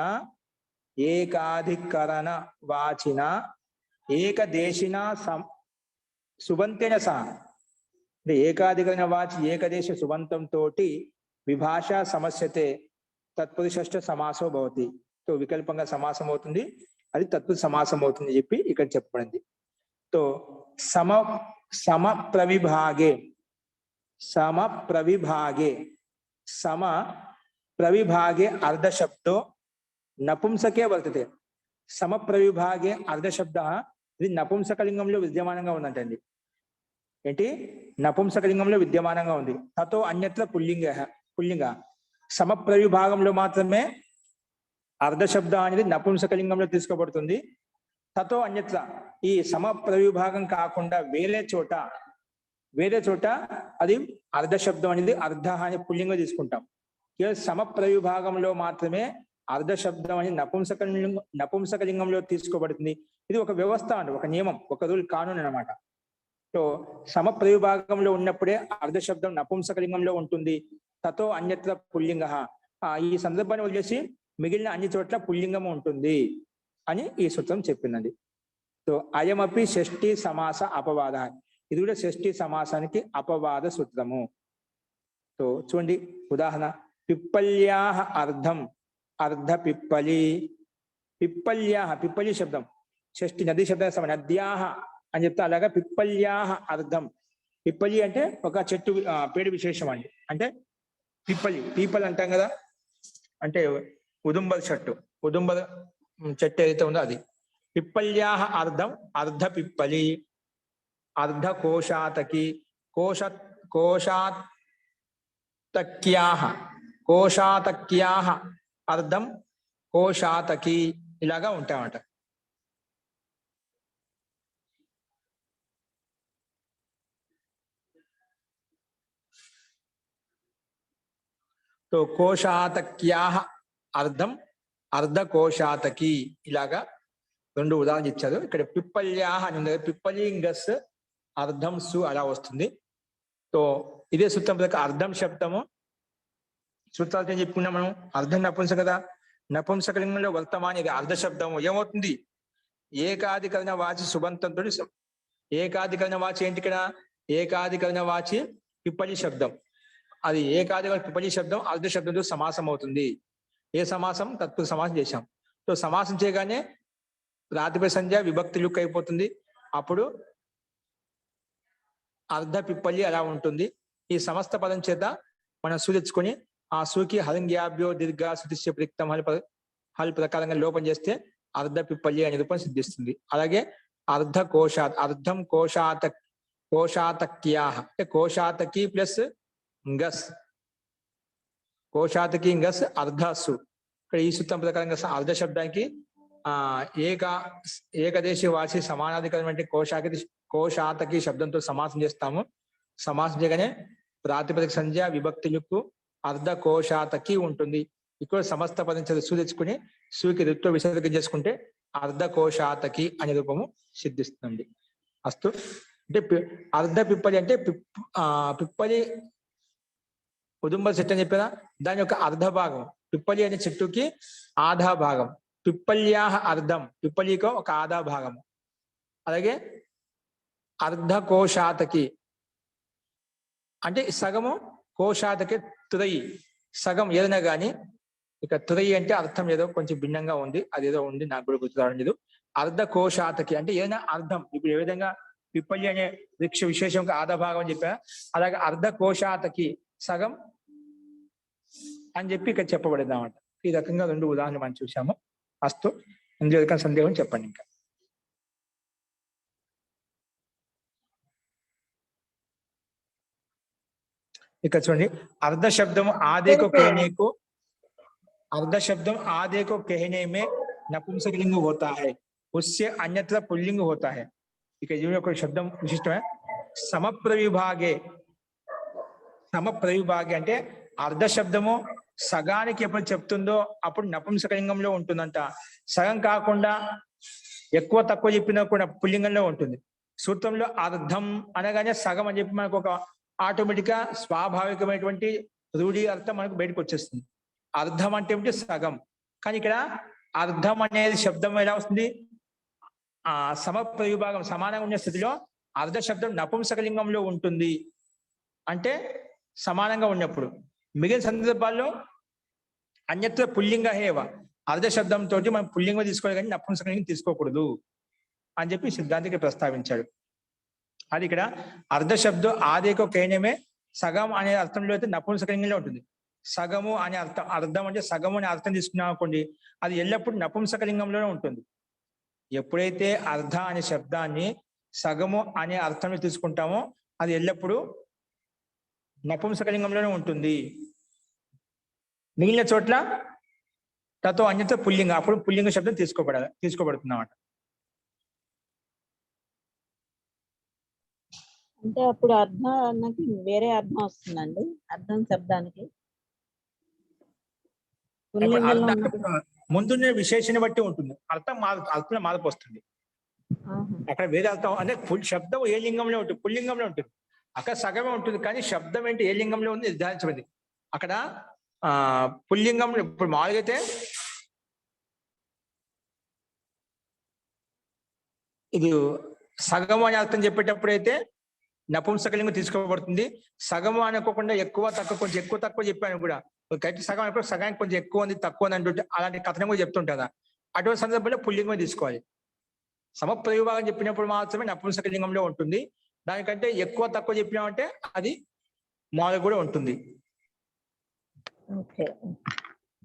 ఏకదేశిన సుబంతేన సహా అంటే ఏకాధికరణ వాచి ఏకదేశ సుబంతంతో విభాష సమస్యతే తత్పురుషష్ఠ సమాసో భవతి. తో వికల్పంగా సమాసం అవుతుంది, అది తత్పురుష సమాసం అవుతుంది చెప్పి ఇక్కడ చెప్పబడింది. తో సమ ప్రవిభాగే అర్ధశబ్దో నపుంసకే వర్తతే. సమ ప్రవిభాగే అర్ధశబ్ద ఇది నపుంసకలింగంలో విద్యమానంగా ఉందంటండి. ఏంటి నపుంసకలింగంలో విద్యమానంగా ఉంది. తతో అన్యత్ర పుల్లింగ. సమ ప్రవిభాగంలో మాత్రమే అర్ధశబ్ద అనేది నపుంసకలింగంలో తీసుకోబడుతుంది. తతో అన్యత్ర ఈ సమ ప్రవిభాగం కాకుండా వేరే చోట అది అర్ధశబ్దం అనేది అర్ధ అనే పుల్లింగం తీసుకుంటాం. కేవలం సమ ప్రవిభాగంలో మాత్రమే అర్ధశబ్దం అనేది నపుంసకలింగంలో తీసుకోబడుతుంది. ఇది ఒక వ్యవస్థ అండి, ఒక నియమం, ఒక రూల్, కానూన్ అనమాట. సో సమ ప్రవిభాగంలో ఉన్నప్పుడే అర్ధశబ్దం నపుంసకలింగంలో ఉంటుంది. తతో అన్యత్ర పుల్లింగ. ఈ సందర్భాన్ని వదిలేసి మిగిలిన అన్ని చోట్ల పుల్లింగం ఉంటుంది అని ఈ సూత్రం చెప్పిందండి. సో అయమపి షష్ఠి సమాస అపవాద. ఇది కూడా షష్ఠి సమాసానికి అపవాద సూత్రము. సో చూడండి ఉదాహరణ, పిప్పల్యా అర్ధం అర్ధ పిప్పలి. పిప్పలి శబ్దం షష్ఠి నదీ శబ్దం సమ, నద్యాహ అని చెప్తే అలాగా పిప్పల్యా అర్ధం. పిప్పలి అంటే ఒక చెట్టు పేరు విశేషం అండి. అంటే పీపల్ అంటాం కదా, అంటే ఉదుంబర చెట్టు ఏదైతే ఉందో అది. పిప్పల్యా అర్ధం అర్ధ పిప్పలి. అర్ధ కోశాతకి, కోశాతక్యాహ అర్ధం కోశాతకి, ఇలాగా ఉంటాయన్నమాట. तो कोशातक्याः అర్థం అర్ధకోశాతకి ఇలాగా 2 ఉదాహరణలు ఇచ్చారు. ఇక్కడ పిప్పల్యా అని ఉంది, పిప్పలింగస్ అర్ధం సు అలా వస్తుంది. సో ఇదే సూత్రం ప్రకారం అర్ధం శబ్దము సూత్రాలు ఏం చెప్పుకున్నాం మనం, అర్ధం నపుంసక కదా, నపుంసకలింగంలో వర్తమాని ఇది అర్ధ శబ్దము ఏమవుతుంది, ఏకాధికరణ వాచి సుబంతంతో ఏకాధికరణ వాచి ఏంటి ఇక్కడ, ఏకాధికరణ వాచి పిప్పలి శబ్దం, అది ఏకాధికరణ పిప్పలి శబ్దం అర్ధ శబ్దంతో సమాసం అవుతుంది. ఏ సమాసం, తత్పురుష సమాసం చేశాం. సో సమాసం చేయగానే ప్రాతిపదిక సంధ్య విభక్తి లుక్ అయిపోతుంది, అప్పుడు అర్ధ పిప్పలి అలా ఉంటుంది. ఈ సమస్త పదం చేత మనం సు తెచ్చుకొని ఆ సూకి హరింగ్యాభ్యో దీర్ఘ శృతిశ్య ప్రిక్తం హల్ ప్రకారంగా లోపం చేస్తే అర్ధ పిప్పలి అనే రూపం సిద్ధిస్తుంది. అలాగే అర్ధ కోశాత్, అర్ధం కోశాతక్యా అంటే కోశాతకి ప్లస్ గస్, కోశాతకి గస్ అర్ధస్సు. ఇక్కడ ఈ సూత్రం ప్రకారంగా అర్ధ శబ్దానికి ఏకదేశీ వాసి సమానాధికరం అంటే కోశాతకి శబ్దంతో సమాసం చేస్తాము. సమాసం చేయగానే ప్రాతిపదిక సంధ్య విభక్తులకు అర్ధ కోశాతకి ఉంటుంది. ఇక్కడ సమస్త పదం సు తెచ్చుకుని సుకి ఋత్వ విసర్గం చేసుకుంటే అర్ధ కోశాతకి అనే రూపము సిద్ధిస్తుంది. అస్తు అంటే అర్ధ పిప్పలి అంటే పిప్పలి ఉదుంబర చెట్టు అని చెప్పారా, దాని యొక్క అర్ధ భాగం పిప్పలి అనే చెట్టుకి ఆధా భాగం, పిప్పల్యా అర్ధం పిప్పలికో ఒక ఆధా భాగము. అలాగే అర్ధ కోశాతకి అంటే సగము, కోశాతకి తురయి సగం ఏదైనా కానీ, ఇక తురయి అంటే అర్థం ఏదో కొంచెం భిన్నంగా ఉంది, అదేదో ఉంది నాకు కూడా గుర్తు రావడం లేదు. అర్ధ కోశాతకి అంటే ఏదైనా అర్థం, ఇప్పుడు ఏ విధంగా పిప్పలి అనే వృక్ష విశేషం ఆధా భాగం అని చెప్పా, అలాగే అర్ధ కోశాతకి సగం అని చెప్పి ఇక్కడ చెప్పబడింది అన్నమాట. ఈ రకంగా 2 ఉదాహరణలు మనం చూసాము. అస్తు, ఇందులో ఏదైనా సందేహం చెప్పండి. ఇంకా ఇక్కడ చూడండి, अर्ध शब्दम आधे को कहने को, अर्ध शब्दम आधे को कहने में नपुंसकलिंग होता है, उससे अन्यत्र पुल्लिंग होता है. इक जीवन को शब्दम विशिष्ट है. समप्रविभागे, సమప్రవిభాగి అంటే అర్ధ శబ్దము సగానికి ఎప్పుడు చెప్తుందో అప్పుడు నపుంసకలింగంలో ఉంటుందంట. సగం కాకుండా ఎక్కువ తక్కువ చెప్పినా కూడా పుల్లింగంలో ఉంటుంది. సూత్రంలో అర్ధం అనగానే సగం అని చెప్పి మనకు ఒక ఆటోమేటిక్ గా స్వాభావికమైనటువంటి రూఢి అర్థం మనకు బయటకు వచ్చేస్తుంది. అర్ధం అంటే ఏమిటి, సగం. కానీ ఇక్కడ అర్ధం అనేది శబ్దం ఎలా వస్తుంది, సమప్రవిభాగం సమానంగా ఉన్న స్థితిలో అర్ధ శబ్దం నపుంసకలింగంలో ఉంటుంది అంటే సమానంగా ఉన్నప్పుడు. మిగిలిన సందర్భాల్లో అన్యత్ర పుల్లింగ హేవ, అర్ధ శబ్దంతో మనం పుల్లింగం తీసుకోవాలి కానీ నపుంసకలింగం తీసుకోకూడదు అని చెప్పి సిద్ధాంతికి ప్రస్తావించాడు. అది ఇక్కడ అర్ధ శబ్దం ఆదేకో కేనమే సగం అనే అర్థంలో అయితే నపుంసకలింగంలో ఉంటుంది. సగము అనే అర్థం, అర్థం అంటే సగము అనే అర్థం తీసుకున్నాం అనుకోండి, అది ఎల్లప్పుడూ నపుంసకలింగంలోనే ఉంటుంది. ఎప్పుడైతే అర్ధ అనే శబ్దాన్ని సగము అనే అర్థంలో తీసుకుంటామో అది ఎల్లప్పుడూ నపుంసకలింగంలోనే ఉంటుంది. మిగిలిన చోట్ల తతో అన్యత పుల్లింగ, అప్పుడు పుల్లింగ శబ్దం తీసుకోబడుతుందన్నమాట. అంటే అప్పుడు అర్థానికి వేరే అర్థం వస్తుందండి, అర్థం శబ్దానికి ముందున్న విశేషణ బట్టి ఉంటుంది, అర్థం అర్థంలో మార్పు వస్తుంది. అక్కడ వేరే అర్థం అంటే శబ్దం ఏ లింగంలో ఉంటుంది, పుల్లింగంలో ఉంటుంది. అక్కడ సగమే ఉంటుంది కానీ శబ్దం ఏంటి ఏ లింగంలో ఉంది నిర్ధారించబడింది. అక్కడ పుల్లింగంలో ఇప్పుడు మామూలుగా అయితే ఇది సగము అనే అర్థం చెప్పేటప్పుడు అయితే నపుంసకలింగం తీసుకోబడుతుంది. సగము అనుకోకుండా ఎక్కువ తక్కువ, కొంచెం ఎక్కువ తక్కువ చెప్పాను కూడా, గట్టి సగం అనుకో సగానికి కొంచెం ఎక్కువ ఉంది తక్కువ ఉంది అంటుంటే అలాంటి కథనం కూడా చెప్తుంటారా, అటువంటి సందర్భంలో పుల్లింగమే తీసుకోవాలి. సమప్రవిభాగం చెప్పినప్పుడు మాత్రమే నపుంసకలింగంలో ఉంటుంది. దానికంటే ఎక్కువ తక్కువ చెప్పినామంటే అది మామూలుగా కూడా ఉంటుంది.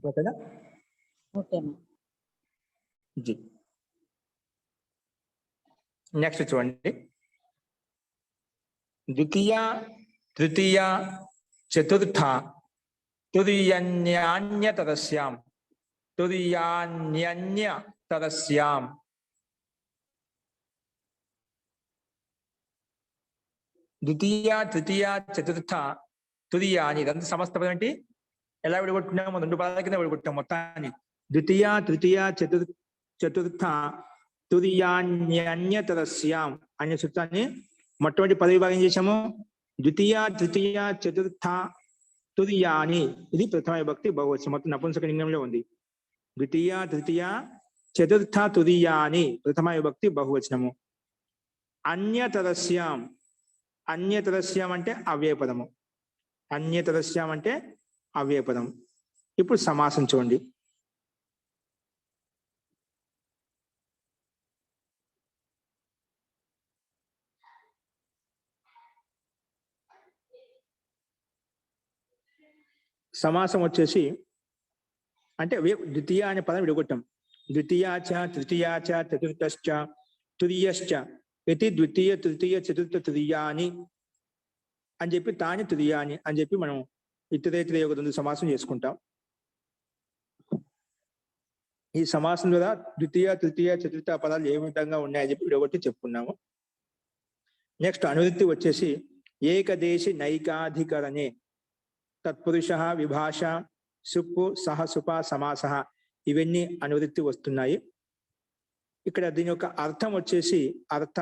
ఓకేనా? నెక్స్ట్ చూడండి, ద్వితీయ తృతీయ చతుర్థ తుర్యన్యాన్యతరస్యాం తుర్యాన్యన్యతరస్యాం. ద్వితీయ తృతీయ చతుర్థ తుర్యాని, ఇదంతా సమస్త పదం ఏంటి ఎలా విడగొట్టుకున్నాము, 2 పదాల కింద విడగొట్టాం మొత్తాన్ని. ద్వితీయ తృతీయ చతుర్థ తుర్యాన్యతరస్యాం అనే సూత్రాన్ని మొట్టమొదటి పద విభాగం చేశాము. ద్వితీయ తృతీయ చతుర్థ తుర్యాని ఇది ప్రథమ విభక్తి బహువచనం, మొత్తం నపుంసకలింగంలో ఉంది. ద్వితీయ తృతీయ చతుర్థ తుర్యాని ప్రథమ విభక్తి బహువచనము. అన్యతరస్యాం, అన్యతరస్యాం అంటే అవ్యయపదము, అన్యతరస్యాం అంటే అవ్యయపదం. ఇప్పుడు సమాసం చూడండి. సమాసం వచ్చేసి అంటే ద్వితీయ అనే పదం విడగొట్టాం. ద్వితీయాచ తృతీయాచ చతుర్థశ్చ తుర్యశ్చ ఇది ద్వితీయ తృతీయ చతుర్థ తుర్యాని అని చెప్పి తాని తుర్యాని అని చెప్పి మనం ఇతరేతర యోగ సమాసం చేసుకుంటాం. ఈ సమాసం ద్వారా ద్వితీయ తృతీయ చతుర్థ పదాలు ఏ విధంగా ఉన్నాయని చెప్పి విడగొట్టి చెప్పుకున్నాము. నెక్స్ట్ అనువృత్తి వచ్చేసి ఏకదేశి నైకాధికరణే తత్పురుష విభాష సుప్పు సహ సుప సమాస ఇవన్నీ అనువృత్తి వస్తున్నాయి. ఇక్కడ దీని యొక్క అర్థం వచ్చేసి అర్థ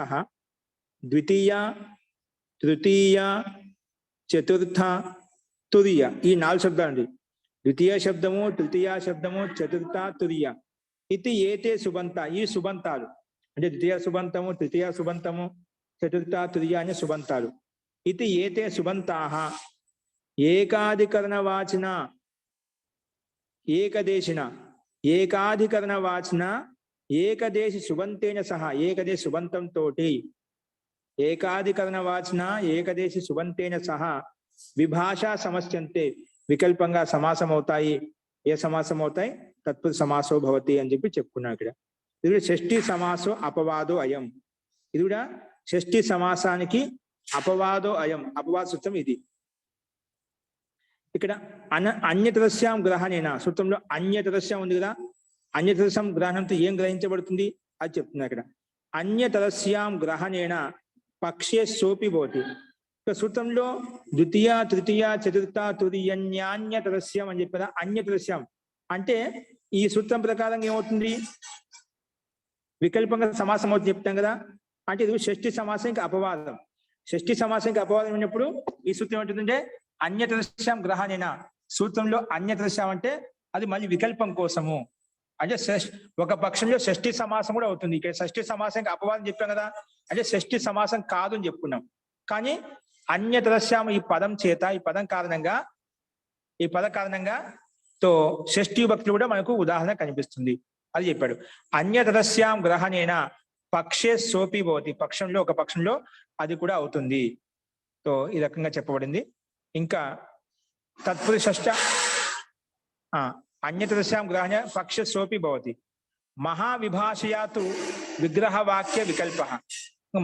ద్వితీయ తృతీయ చతుర్థ తురియ ఈ 4 శబ్దాలు అండి. ద్వితీయ శబ్దము, తృతీయ శబ్దము, చతుర్థ తురియ ఇది ఏతే సుబంత, ఈ సుబంతాలు అంటే ద్వితీయ సుబంతము, తృతీయ సుబంతము, చతుర్థ తురియ అనే సుబంతాలు. ఇది ఏతే సుబంతాః ఏకాధికరణ వాచిన ఏకదేశిన ఏకాధికరణ వాచిన ఏకదేశి సుబంతేన సహా ఏకదేశి సుబంతంతో ఏకాధికరణ వాచిన ఏకదేశి సుబంతేన సహా విభాషా సమస్యంతే వికల్పంగా సమాసం అవుతాయి. ఏ సమాసం అవుతాయి? తత్పురుష సమాసో భవతి అని చెప్పి చెప్పుకున్నాం. ఇక్కడ ఇది కూడా షష్ఠీ సమాసో అపవాదో అయం, ఇది కూడా షష్ఠీ సమాసానికి అపవాదో అయం, అపవాద సూత్రం ఇది. ఇక్కడ అన్యతరస్యాం గ్రహణేన సూత్రంలో అన్యతరస్యం ఉంది కదా, అన్యతరస్యం గ్రహణంతో ఏం గ్రహించబడుతుంది అది చెప్తున్నా. ఇక్కడ అన్యతరస్యాం గ్రహణేన పక్షే సోపి భవతి. సూత్రంలో ద్వితీయ తృతీయ చతుర్థ తుర్యన్యాన్యతరస్యం అని చెప్పారా. అన్యతరస్యం అంటే ఈ సూత్రం ప్రకారం ఏమవుతుంది? వికల్పంగా సమాసం అవుతుంది చెప్తాం కదా. అంటే ఇది షష్ఠి సమాసానికి అపవాదం. షష్ఠి సమాసానికి అపవాదం అయినప్పుడు ఈ సూత్రం ఏమంటుందంటే అన్యతరస్యం గ్రహణేన. సూత్రంలో అన్యతరస్యం అంటే అది మళ్ళీ వికల్పం కోసము, అంటే ఒక పక్షంలో షష్ఠి సమాసం కూడా అవుతుంది. ఇక్కడ షష్ఠి సమాసానికి అపవాదం చెప్పాం కదా, అంటే షష్ఠి సమాసం కాదు అని చెప్పుకున్నాం. కానీ అన్యతరస్యం ఈ పదం చేత, ఈ పద కారణంగా తో షష్ఠి భక్తులు కూడా మనకు ఉదాహరణ కనిపిస్తుంది. అది చెప్పాడు. అన్యతరస్యాం గ్రహణేన పక్షే సోపి భవతి, పక్షంలో ఒక పక్షంలో అది కూడా అవుతుంది. తో ఈ రకంగా చెప్పబడింది. ఇంకా తత్పురుష అన్యతరస్యాం గ్రహణ పక్ష సోపి భవతి. మహావిభాషయాతు విగ్రహవాక్య వికల్ప.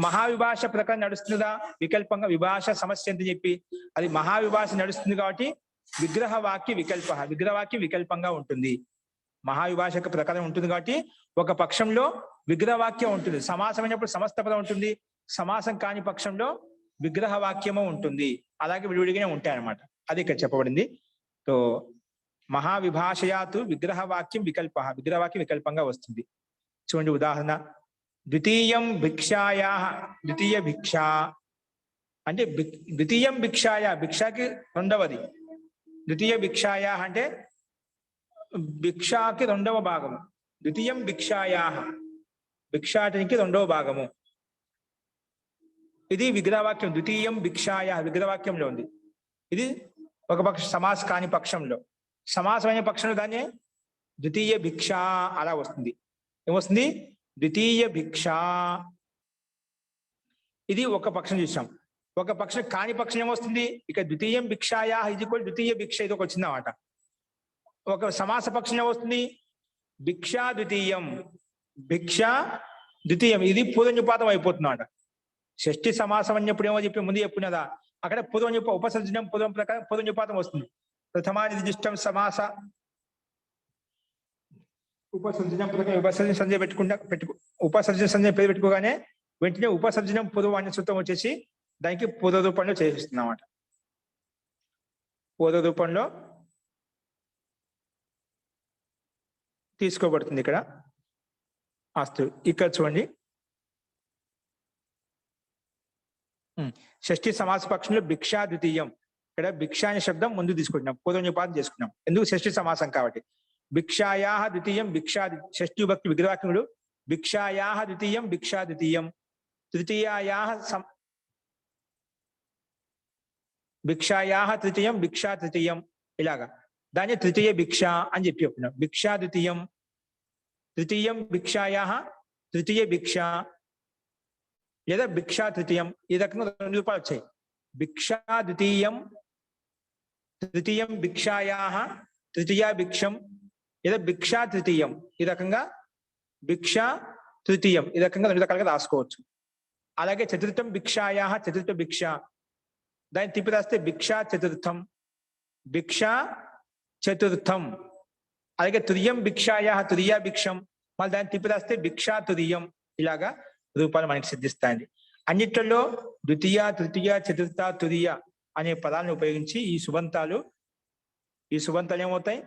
మహావిభాష ప్రకారం నడుస్తుందా వికల్పంగా, విభాష సమస్య అని చెప్పి అది మహావిభాష నడుస్తుంది కాబట్టి విగ్రహవాక్య వికల్ప, విగ్రహవాక్యం వికల్పంగా ఉంటుంది. మహావిభాష ప్రకారం ఉంటుంది కాబట్టి ఒక పక్షంలో విగ్రహవాక్యం ఉంటుంది. సమాసమైనప్పుడు సమస్త పదం ఉంటుంది, సమాసం కాని పక్షంలో విగ్రహవాక్యము ఉంటుంది. అలాగే విడివిడిగానే ఉంటాయి అన్నమాట. అది ఇక్కడ చెప్పబడింది. తో మహావిభాషయాతు విగ్రహవాక్యం వికల్ప, విగ్రహవాక్యం వికల్పంగా వస్తుంది. చూడండి ఉదాహరణ. ద్వితీయం భిక్షాయా, ద్వితీయ భిక్ష అంటే ద్వితీయం భిక్షాయ, భిక్షకి రెండవది. ద్వితీయ భిక్షాయా అంటే భిక్షాకి రెండవ భాగము. ద్వితీయం భిక్షాయా, భిక్షాటనికి రెండవ భాగము. ఇది విగ్రహవాక్యం. ద్వితీయం భిక్షాయ విగ్రహవాక్యంలో ఉంది. ఇది ఒక పక్ష సమాస కాని పక్షంలో, సమాసమైన పక్షంలో దాన్ని ద్వితీయ భిక్ష అలా వస్తుంది. ఏమొస్తుంది? ద్వితీయ భిక్ష. ఇది ఒక పక్షం చూసాం. ఒక పక్షం కాని పక్షం ఏమొస్తుంది? ఇక ద్వితీయం భిక్షాయా ఇది కూడా ద్వితీయ భిక్ష, ఇది ఒక వచ్చిందన్నమాట. ఒక సమాస పక్షం ఏమొస్తుంది? భిక్షా ద్వితీయం, భిక్ష ద్వితీయం. ఇది పూర్వనిపాతం అయిపోతుందన్నమాట. షష్ఠి సమాసం అన్నప్పుడు ఏమో చెప్పి ముందు చెప్పినదా, అక్కడ పూర్వనిప ఉపసర్జనం పూర్వం ప్రకారం పూర్వనిపాతం వస్తుంది. ప్రథమాని నిర్దిష్టం సమాస ఉపసర్జనం ప్రకారం ఉపసర్జన సంజయ్ ఉపసర్జన సంజయ్ పేరు పెట్టుకోగానే వెంటనే ఉపసర్జనం పూర్వవాణ్య సూత్రం వచ్చేసి దానికి పూర్వ రూపంలో చేసిస్తుంది అన్నమాట. పూర్వ రూపంలో తీసుకోబడుతుంది ఇక్కడ. అస్తు. ఇక్కడ చూడండి, షష్ఠి సమాస పక్షంలో భిక్షా ద్వితీయం. ఇక్కడ భిక్ష అనే శబ్దం ముందు తీసుకుంటున్నాం, పూర్వ నిపాతం చేసుకున్నాం. ఎందుకు? షష్ఠి సమాసం కాబట్టి. భిక్షాయా ద్వితీయం భిక్షా, షష్ఠి విభక్తి విగ్రహవాక్యములు భిక్షాయా ద్వితీయం భిక్షా ద్వితీయం, తృతీయాయా భిక్షాయా తృతీయం భిక్షా తృతీయం, ఇలాగా. దాన్ని తృతీయ భిక్ష అని చెప్పి చెప్తున్నాం. భిక్షా ద్వితీయం, తృతీయం భిక్షాయా తృతీయ భిక్ష, లేదా భిక్షా తృతీయం. ఈ రకంగా 2 రూపాయలు వచ్చాయి. భిక్షా ద్వితీయం, తృతీయం భిక్షాయా తృతీయ భిక్షం, లేదా భిక్షా తృతీయం. ఈ రకంగా భిక్షా తృతీయం, ఈ రకంగా 2 రకాలుగా రాసుకోవచ్చు. అలాగే చతుర్థం భిక్షాయా చతుర్థ భిక్ష, దాన్ని తిప్పి రాస్తే భిక్షా చతుర్థం, భిక్షా చతుర్థం. అలాగే తురియం భిక్షాయా తురియ భిక్షం, మళ్ళీ దాన్ని తిప్పి రాస్తే భిక్షా తురియం. ఇలాగా రూపాలు మనకి సిద్ధిస్తాయండి. అన్నిట్లలో ద్వితీయ, తృతీయ, చతుర్థ, తురియ అనే పదాలను ఉపయోగించి ఈ సుబంతాలు ఏమవుతాయి?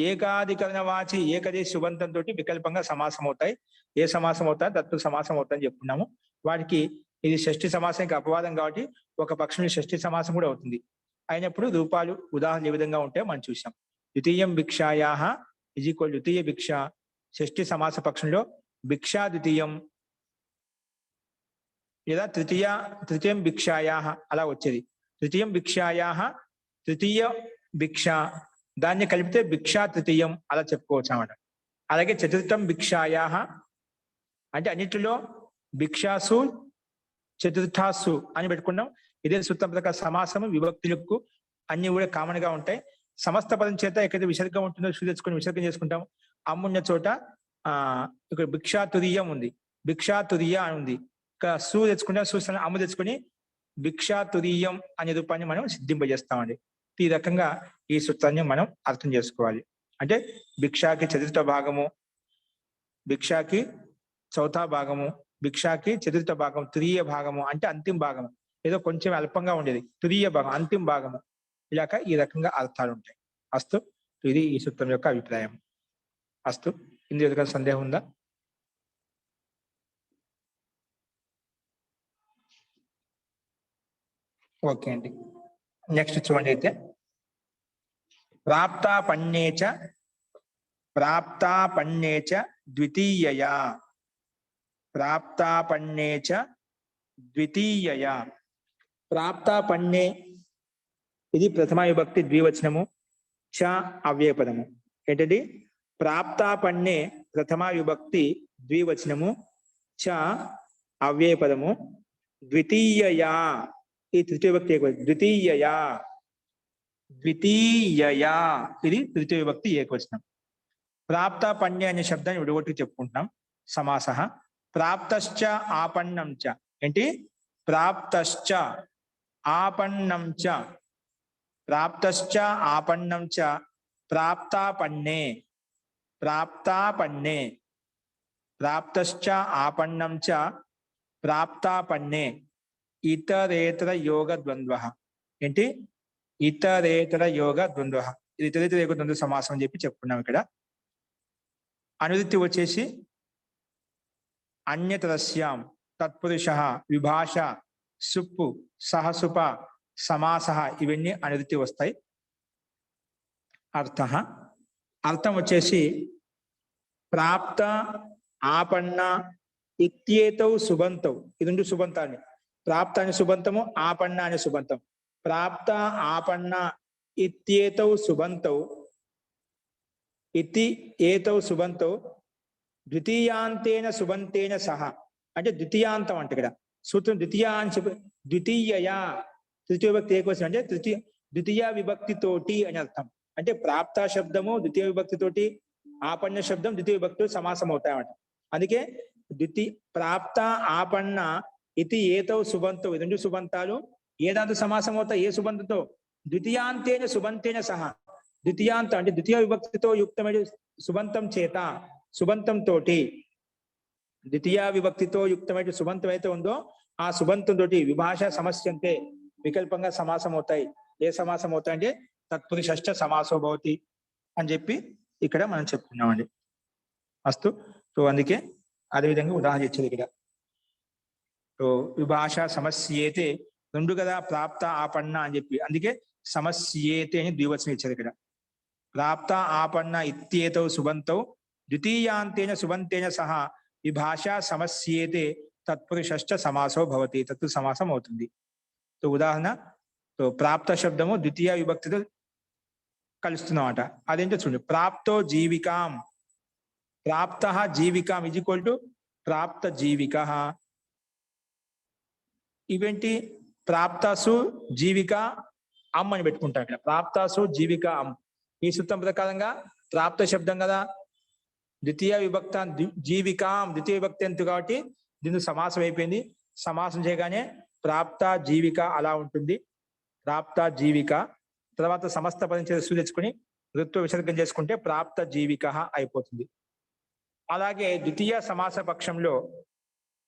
ఏకాధికరణ వాచి ఏకదేశ సుబంతంతో వికల్పంగా సమాసం అవుతాయి. ఏ సమాసం అవుతాయి? తత్వ సమాసం అవుతాయని చెప్పుకున్నాము. వాటికి ఇది షష్ఠి సమాసానికి అపవాదం కాబట్టి ఒక పక్షంలో షష్ఠి సమాసం కూడా అవుతుంది. అయినప్పుడు రూపాలు ఉదాహరణ ఏ విధంగా ఉంటాయో మనం చూసాం. ద్వితీయం భిక్షాయా = ద్వితీయ భిక్ష. షష్ఠి సమాస పక్షంలో భిక్షా ద్వితీయం, లేదా తృతీయం భిక్షాయా అలా వచ్చేది. తృతీయం భిక్షాయా తృతీయ భిక్ష, దాన్ని కలిపితే భిక్షా తృతీయం అలా చెప్పుకోవచ్చు అన్నమాట. అలాగే చతుర్థం భిక్షాయా అంటే అన్నిటిలో భిక్షాసు చతుర్థాసు అని పెట్టుకున్నాం. ఇదే సూత్రం ప్రకారం సమాసము విభక్తులకు అన్ని కూడా కామన్ గా ఉంటాయి. సమస్త పదం చేత ఎక్కడైతే విసర్గం ఉంటుందో సు తెచ్చుకొని విసర్గం చేసుకుంటాం. అమ్మున్న చోట ఇక్కడ భిక్షా తురియం ఉంది, భిక్షా తురియ అని ఉంది. ఇక్కడ సు తెచ్చుకుంటే అమ్ము తెచ్చుకొని భిక్షా తురియం అనే రూపాన్ని మనం సిద్ధింపజేస్తామండి. ఈ రకంగా ఈ సూత్రాన్ని మనం అర్థం చేసుకోవాలి. అంటే భిక్షాకి చతుర్థ భాగము, భిక్షాకి చౌథా భాగము, భిక్షాకి చతుర్థ భాగం, తురియ భాగము అంటే అంతిమ భాగము, ఏదో కొంచెం అల్పంగా ఉండేది తురియ భాగం, అంతిమ భాగము. ఇలాక ఈ రకంగా అర్థాలు ఉంటాయి. అస్తు. ఇది ఈ సూత్రం యొక్క అభిప్రాయం. అస్తు. ఇందులో సందేహం ఉందా? ఓకే అండి. నెక్స్ట్ చూడండి. అయితే ప్రాప్తాపన్నేచ ద్వితీయయా, ప్రాప్తాపన్నేచ ద్వితీయయా. ప్రాప్తాపన్నే ఇది ప్రథమ విభక్తి ద్వివచనము, చ అవ్యయపదము. ఏంటండి? ప్రాప్తాపన్నే ప్రథమ విభక్తి ద్వివచనము, చ అవ్యయపదము. ద్వితీయయా ఈ తృతీయ విభక్తి ఏకవచనం. ద్వితీయయా ఇది తృతీయ విభక్తి ఏకవచనం. ప్రాప్తాపన్నే అనే శబ్దాన్ని విడగొట్టి చెప్పుకుంటున్నాం. సమాస ప్రాప్తశ్చ ఆపన్నం చ. ఏంటి? ప్రాప్తశ్చ ఆపన్నం చ, ప్రాప్తశ్చ ఆపన్నం చ ప్రాప్తాపన్నే, ప్రాప్తాపన్నే, ప్రాప్తశ్చ ఆపన్నం చ ప్రాప్తాపన్నే. ఇతరేతర యోగ ద్వంద్వ. ఏంటి? ఇతరేతర యోగ ద్వంద్వ. ఇది ఇతరేతర యోగ ద్వంద్వ సమాసం అని చెప్పి చెప్పుకున్నాం. ఇక్కడ అనువృత్తి వచ్చేసి అన్యతరస్యాం, తత్పురుష, విభాష, సుప్పు, సహసుప, సమాస ఇవన్నీ అనువృత్తి వస్తాయి. అర్థం వచ్చేసి ప్రాప్త, ఆపన్న, ఇత్యేతౌ సుబంతౌ. ఇది 2 సుబంతాన్ని. ప్రాప్త అనే సుబంతము, ఆపన్న అనే సుబంతం. ప్రాప్త, ఆపన్న, ఇత్యేతౌ సుబంతౌ, ఇతి ఏతౌ సుబంతౌ ద్వితీయాంతేన సుబంతేన సహ. అంటే ద్వితీయాంతం అంటే ఇక్కడ సూత్రం ద్వితీయ అని చెప్పి ద్వితీయయా తృతీయ విభక్తి ఏకవచనం అంటే ద్వితీయ విభక్తితోటి అని అర్థం. అంటే ప్రాప్త శబ్దము ద్వితీయ విభక్తితోటి, ఆపన్న శబ్దం ద్వితీయ విభక్తి సమాసం అవుతాయన్నమాట. అందుకే ప్రాప్త, ఆపన్న, ఇతి ఏతౌ సుబంతౌ. 2 సుబంతాలు ఏ దాంతో సమాసం అవుతాయి? ఏ సుబంతంతో? ద్వితీయాంతేన సుబంతేన సహ. ద్వితీయాంతం అంటే ద్వితీయ విభక్తితో యుక్తమైన సుబంతం చేత, సుబంతం తోటి, ద్వితీయ విభక్తితో యుక్తమైన సుబంతం అయితే ఉందో ఆ సుబంతం తోటి విభాష సమస్య అంటే వికల్పంగా సమాసం అవుతాయి. ఏ సమాసం అవుతాయి అంటే తత్పురుషశ్చ సమాసో భవతి అని చెప్పి ఇక్కడ మనం చెప్పుకున్నామండి. అస్తు. సో అందుకే అదేవిధంగా ఉదాహరణ ఇచ్చేది ఇక్కడ. సో విభాష సమస్యేతే, రెండు కదా ప్రాప్త ఆపన్న అని చెప్పి, అందుకే సమస్యేతే అని ద్వివచనం ఇచ్చారు ఇక్కడ. ప్రాప్త ఆపన్న ఇత్యేతౌ సుబంతౌ ద్వితీయాంతేన సుబంతేన సహ విభాష సమస్యేతే తత్పురుషశ్చ సమాసో భవతి, తత్తు సమాసం అవుతుంది. సో ఉదాహరణ, సో ప్రాప్త శబ్దము ద్వితీయ విభక్తితో కలుస్తున్నామట. అదేంటో చూడండి. ప్రాప్తో జీవికాం, ప్రాప్త జీవికాం ఇజ్ ఈక్వల్ టు ప్రాప్త జీవిక. ఇవేంటి? ప్రాప్తసు జీవిక అమ్ అని పెట్టుకుంటాం ఇక్కడ. ప్రాప్తసు జీవిక అమ్. ఈ సూత్రం ప్రకారంగా ప్రాప్త శబ్దం కదా, ద్వితీయ విభక్త జీవికాం ద్వితీయ విభక్తి ఎంత కాబట్టి దీనికి సమాసం అయిపోయింది. సమాసం చేయగానే ప్రాప్త జీవిక అలా ఉంటుంది. ప్రాప్త జీవిక తర్వాత సమస్త పదం చేసి తెచ్చుకొని ఋత్వ విసర్గం చేసుకుంటే ప్రాప్త జీవిక అయిపోతుంది. అలాగే ద్వితీయ సమాస పక్షంలో,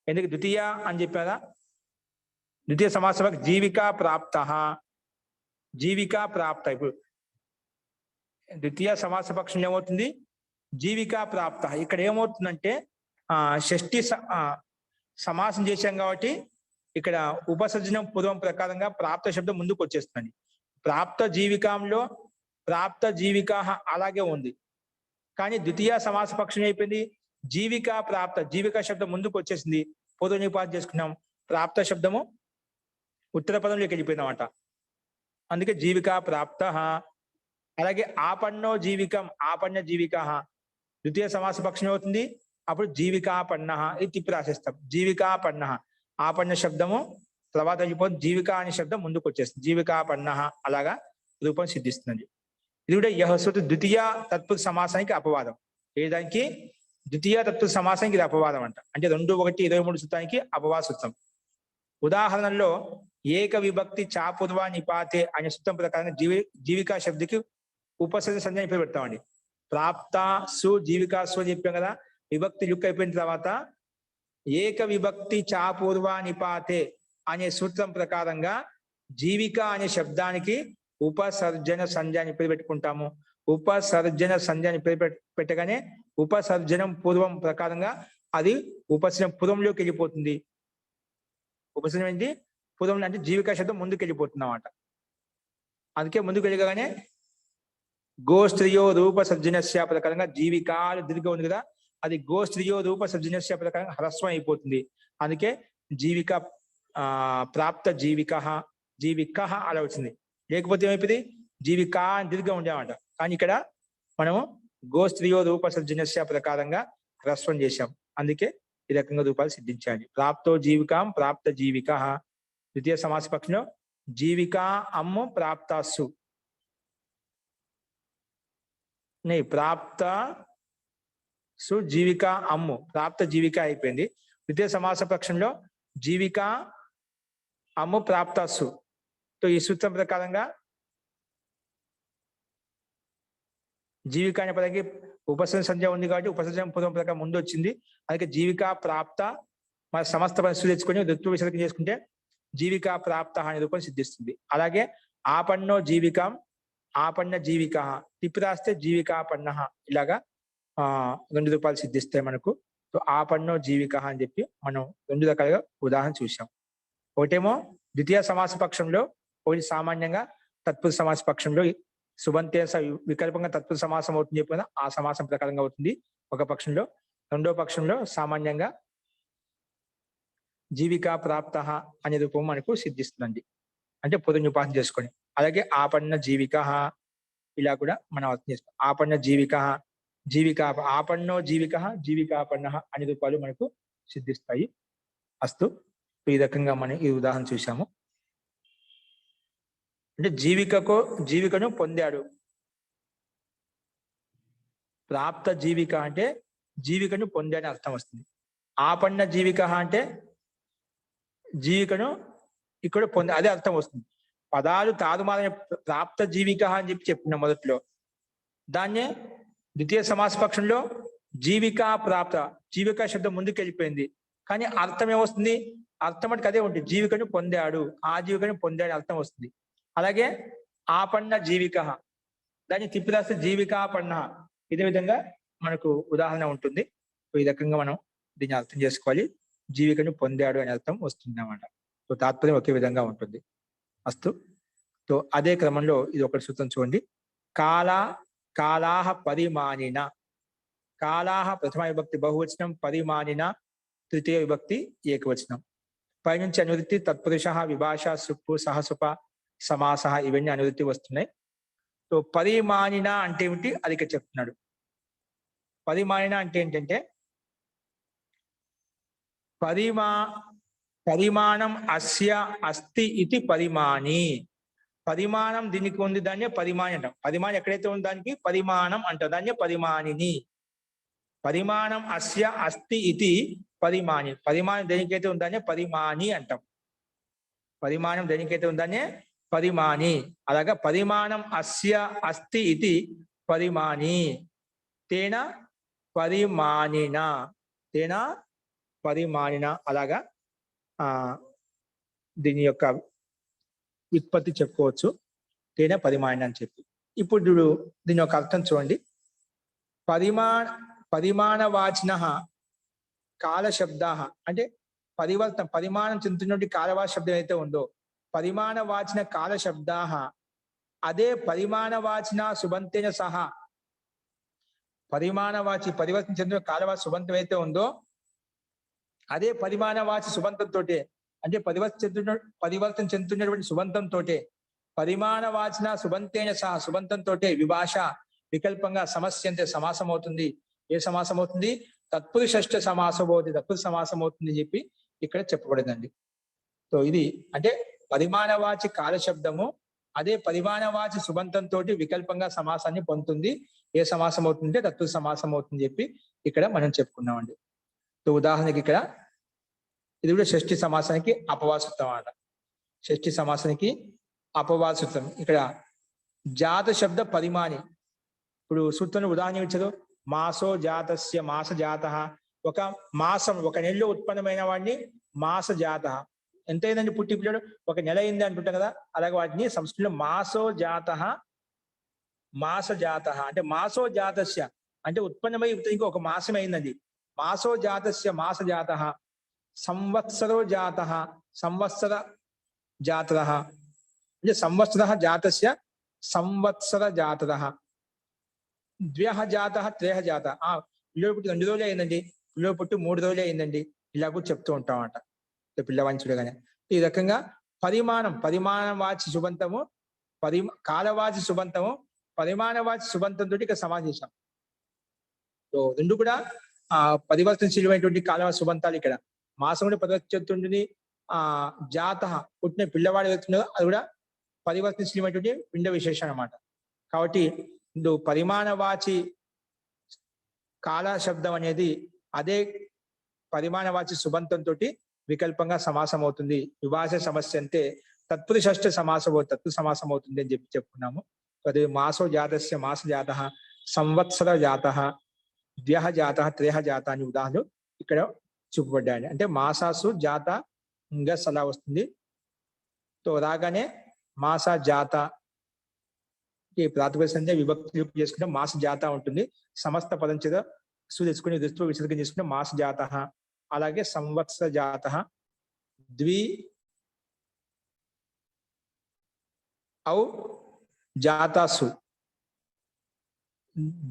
ఎందుకు ద్వితీయ అని చెప్పారా, ద్వితీయ సమాస పక్షం జీవిక ప్రాప్త, జీవిక ప్రాప్త. ఇప్పుడు ద్వితీయ సమాస పక్షంలో ఏమవుతుంది? జీవిక ప్రాప్త. ఇక్కడ ఏమవుతుందంటే షష్ఠి సమాసం చేశాం కాబట్టి ఇక్కడ ఉపసర్జనం పూర్వం ప్రకారంగా ప్రాప్త శబ్దం ముందుకు వచ్చేస్తుంది. ప్రాప్త జీవికంలో ప్రాప్త జీవిక అలాగే ఉంది, కానీ ద్వితీయ సమాస పక్షం అయిపోయింది. జీవిక ప్రాప్త, జీవిక శబ్దం ముందుకు వచ్చేసింది. పూర్వ నిపాతం చేసుకున్నాం. ప్రాప్త శబ్దము ఉత్తర పదంలోకి వెళ్ళిపోయింది అన్నమాట. అందుకే జీవిక ప్రాప్త. అలాగే ఆపన్నో జీవికం, ఆపన్న జీవిక ద్వితీయ సమాస పక్షం అవుతుంది. అప్పుడు జీవికాపన్న ఇది తిప్పి రాసేస్తాం. జీవికాపన్న, ఆపన్న శబ్దము తర్వాత అయిపోతుంది, జీవిక అనే శబ్దం ముందుకు వచ్చేస్తుంది. జీవికాపన్న అలాగా రూపం సిద్ధిస్తుంది. ఇది కూడా యహస్వతు ద్వితీయ తత్పురుష సమాసానికి అపవాదం. ఏదానికి? ద్వితీయ తత్పురుష సమాసానికి ఇది అపవాదం అంట. అంటే 2:1:23 సూత్రానికి అపవాద సూత్రం. ఉదాహరణలో ఏక విభక్తి చాపూర్వ నిపాతే అనే సూత్రం ప్రకారంగా జీవికా శబ్దకి ఉపసర్జ సంజ్ఞ పేరు పెడతామండి. ప్రాప్త సు జీవికా సు అని చెప్పాం కదా. విభక్తి లుక్ అయిపోయిన తర్వాత ఏక విభక్తి చాపూర్వ నిపాతే అనే సూత్రం ప్రకారంగా జీవిక అనే శబ్దానికి ఉపసర్జన సంజ్ఞ అని పేరు పెట్టుకుంటాము. ఉపసర్జన సంజ్ఞ అని పేరు పెట్టగానే ఉపసర్జనం పూర్వం ప్రకారంగా అది ఉపసర్జనం పూర్వంలోకి వెళ్ళిపోతుంది. ఉపసర్జనం ఏంటి? పూర్వం అంటే జీవికా శబ్దం ముందుకు వెళ్ళిపోతుంది అన్నమాట. అందుకే ముందుకు వెళ్ళగానే గోస్త్రియో రూప సర్జనస్య ప్రకారంగా జీవికాలు దీర్ఘ ఉంది కదా, అది గోస్త్రియో రూప సర్జనస్య ప్రకారంగా హ్రస్వం అయిపోతుంది. అందుకే జీవిక ప్రాప్త జీవిక జీవిక అలా వచ్చింది. లేకపోతే ఏమైపోయింది? జీవిక దీర్ఘ ఉండేమాట. కానీ ఇక్కడ మనము గోస్త్రియో రూప సర్జనస్య ప్రకారంగా హ్రస్వం చేశాం. అందుకే ఈ రకంగా రూపాలు సిద్ధించాలి. ప్రాప్తో జీవికాం ప్రాప్త జీవిక. ద్వితీయ సమాస పక్షంలో జీవిక అమ్ము ప్రాప్తాసు, ప్రాప్త సు జీవిక అమ్ము ప్రాప్త జీవిక అయిపోయింది. ద్వితీయ సమాస పక్షంలో జీవిక అమ్ము ప్రాప్తాసు. సో ఈ సూత్రం ప్రకారంగా జీవిక అనే పదానికి ఉపసర్జన సంజ్ఞ ఉంది కాబట్టి ఉపసర్జన పూర్వం ప్రకారం ముందు వచ్చింది. అందుకే జీవిక ప్రాప్త మన సమస్త పరిస్థితులు తెచ్చుకొని ఋత్వ విసర్గం చేసుకుంటే జీవిక ప్రాప్త అనే రూపం సిద్ధిస్తుంది. అలాగే ఆపన్నో జీవికం ఆపన్న జీవిక తిప్పి రాస్తే జీవికాపన్న ఇలాగా 2 రూపాయలు సిద్ధిస్తాయి మనకు. సో ఆపన్నో జీవిక అని చెప్పి మనం 2 రకాలుగా ఉదాహరణ చూసాం. ఒకటేమో ద్వితీయ సమాస పక్షంలో, ఒకటి సామాన్యంగా తత్పురుష సమాస పక్షంలో సుబంతే వికల్పంగా తత్పురుష సమాసం అవుతుంది చెప్పిన ఆ సమాసం ప్రకారంగా అవుతుంది ఒక పక్షంలో. రెండో పక్షంలో సామాన్యంగా జీవికా ప్రాప్త అనే రూపం మనకు సిద్ధిస్తుందండి. అంటే పునరుపాసన చేసుకొని. అలాగే ఆపన్న జీవిక ఇలా కూడా మనం అర్థం చేసుకోవాలి. ఆపన్న జీవిక జీవికా ఆపన్నో జీవిక జీవికాపన్న అనే రూపాలు మనకు సిద్ధిస్తాయి. అస్తు. ఈ రకంగా మనం ఈ ఉదాహరణ చూసాము. అంటే జీవికను పొందాడు. ప్రాప్త జీవిక అంటే జీవికను పొందాడని అర్థం వస్తుంది. ఆపన్న జీవిక అంటే జీవికను ఇక్కడ పొంది అదే అర్థం వస్తుంది. పదాలు తారుమారైన ప్రాప్త జీవిక అని చెప్పిన మొదట్లో, దాన్నే ద్వితీయ సమాస పక్షంలో జీవిక ప్రాప్త జీవిక శబ్దం ముందుకు వెళ్ళిపోయింది. కానీ అర్థం ఏమొస్తుంది? అర్థం అంటే అదే ఉంటుంది. జీవికను పొందాడు, ఆ జీవికను పొందాడు అర్థం వస్తుంది. అలాగే ఆపన్న జీవిక దాన్ని తిప్పి రాస్తే జీవికాపన్న ఇదే విధంగా మనకు ఉదాహరణ ఉంటుంది. ఈ రకంగా మనం దీన్ని అర్థం చేసుకోవాలి. జీవికను పొందాడు అనే అర్థం వస్తుంది అన్నమాట. సో తాత్పర్యం ఒకే విధంగా ఉంటుంది. అస్తు. సో అదే క్రమంలో ఇది ఒకటి సూత్రం చూడండి. కాలాహ పరిమాణిన. కాలాహ ప్రథమ విభక్తి బహువచనం, పరిమాణిన తృతీయ విభక్తి ఏకవచనం. పైనుంచి అనువృత్తి తత్పురుష, విభాష, సుప్పు, సహసుప, సమాస ఇవన్నీ అనువృత్తి వస్తున్నాయి. సో పరిమాణిన అంటే ఏమిటి అది ఇక్కడ చెప్తున్నాడు. పరిమాణిన అంటే ఏంటంటే పరిమాణం అస్య అస్తి ఇది పరిమాణి. పరిమాణం దీనికి ఉంది, దాన్నే పరిమాణి అంటాం. పరిమాణం ఎక్కడైతే ఉంది దానికి పరిమాణం అంటాం, దాన్నే పరిమాణిని. పరిమాణం అస్య అస్తి ఇది పరిమాణి. పరిమాణం దేనికైతే ఉందానే పరిమాణి అంటాం. పరిమాణం దేనికైతే ఉందానే పరిమాణి. అలాగా పరిమాణం అస్య అస్తి ఇది పరిమాణి. తేన పరిమాణిన, తేన పరిమాణిన. అలాగా దీని యొక్క ఉత్పత్తి చెప్పుకోవచ్చు, తేన పరిమాణిన అని చెప్పి. ఇప్పుడు దీని యొక్క అర్థం చూడండి. పరిమాణవాచిన కాల శబ్ద అంటే పరిమాణం చెందుతున్నటువంటి కాలవాచ శబ్దం అయితే ఉందో, పరిమాణవాచిన కాల శబ్ద అదే పరిమాణవాచిన సుబంతేన సహా. పరిమాణవాచి పరివర్తన చెందిన కాలవాచి సుబంతం అయితే ఉందో అదే పరిమాణవాచి సుబంతంతో, అంటే పరివర్తన చెందుతున్నటువంటి సుబంతంతో, పరిమాణవాచిన సుబంతేన సహా సుబంతంతో విభాష వికల్పంగా సమస్య అంటే సమాసం అవుతుంది. ఏ సమాసం అవుతుంది? తత్పురుషష్ఠ సమాసం అవుతుంది, తత్పురుష సమాసం అవుతుంది చెప్పి ఇక్కడ చెప్పబడిందండి. సో ఇది అంటే పరిమాణవాచి కాలశబ్దము అదే పరిమాణవాచి సుబంతంతో వికల్పంగా సమాసాన్ని పొందుతుంది. ఏ సమాసం అవుతుందంటే తత్పురుష సమాసం అవుతుంది చెప్పి ఇక్కడ మనం చెప్పుకున్నామండి. సో ఉదాహరణకి ఇక్కడ ఇది కూడా షష్ఠి సమాసానికి అపవాసూత్రం అన్నమాట. షష్ఠి సమాసానికి అపవాసూత్రం. ఇక్కడ జాత శబ్ద పరిమాణి. ఇప్పుడు సూత్రంలో ఉదాహరణ ఇచ్చారు. మాసో జాతస్య మాస జాత. ఒక మాసం, ఒక నెలలో ఉత్పన్నమైన వాడిని మాస జాత. ఎంతైందండి పుట్టి పిల్లడు? ఒక నెల అయింది అంటుంటాం కదా, అలాగే వాటిని సంస్కృతిలో మాసో జాత, మాస జాత అంటే మాసో జాతస్య అంటే ఉత్పన్నమై ఇంకో ఒక మాసం అయిందండి. మాసో జాతస్య మాస జాత, సంవత్సరో జాత సంవత్సర జాత అంటే సంవత్సర జాతస్య సంవత్సర జాత, ద్వ్యః జాత త్రయః జాత. పిల్లడు పుట్టి 2 రోజులే అయిందండి, పిల్లడు పుట్టి 3 రోజులే అయిందండి, ఇలా కూడా చెప్తూ ఉంటామంట పిల్లవాడిని చూడగానే. ఈ రకంగా పరిమాణవాచి సుబంతము, కాలవాచి సుబంతము, పరిమాణవాచి సుబంతంతో ఇక్కడ సమానం చేశాం. సో రెండు కూడా పరివర్తనశీలమైనటువంటి కాలవాచి సుబంతాలు. ఇక్కడ మాసం కూడా పరివర్తిస్తుంది. జాత పుట్టిన పిల్లవాడు వెళ్తున్నదో అది కూడా పరివర్తనశీలమైనటువంటి పిండ విశేషం అన్నమాట. కాబట్టి పరిమాణవాచి కాల శబ్దం అనేది అదే పరిమాణవాచి సుబంతంతో వికల్పంగా సమాసం అవుతుంది. విభాష సమస్య అంటే తత్పురుషష్ఠ సమాసం, తత్పు సమాసం అవుతుంది అని చెప్పి చెప్పుకున్నాము. అది మాసో జాతస్య మాస జాత, సంవత్సర జాత, ద్వ్యః జాత త్రయః జాత అని ఉదాహరణలు ఇక్కడ చూపబడ్డాయి. అంటే మాసాసు జాత ఇంకా అలా వస్తుంది. తో రాగానే మాస జాత ప్రాతిపదిక సంఖ్య విభక్తి చేసుకుంటే మాస జాత ఉంటుంది. సమస్త పదం చేత తెచ్చుకుని దృష్టిలో విసర్గం చేసుకుంటే మాస జాత. అలాగే సంవత్సర జాత, ద్వి ఔ జాతాసు,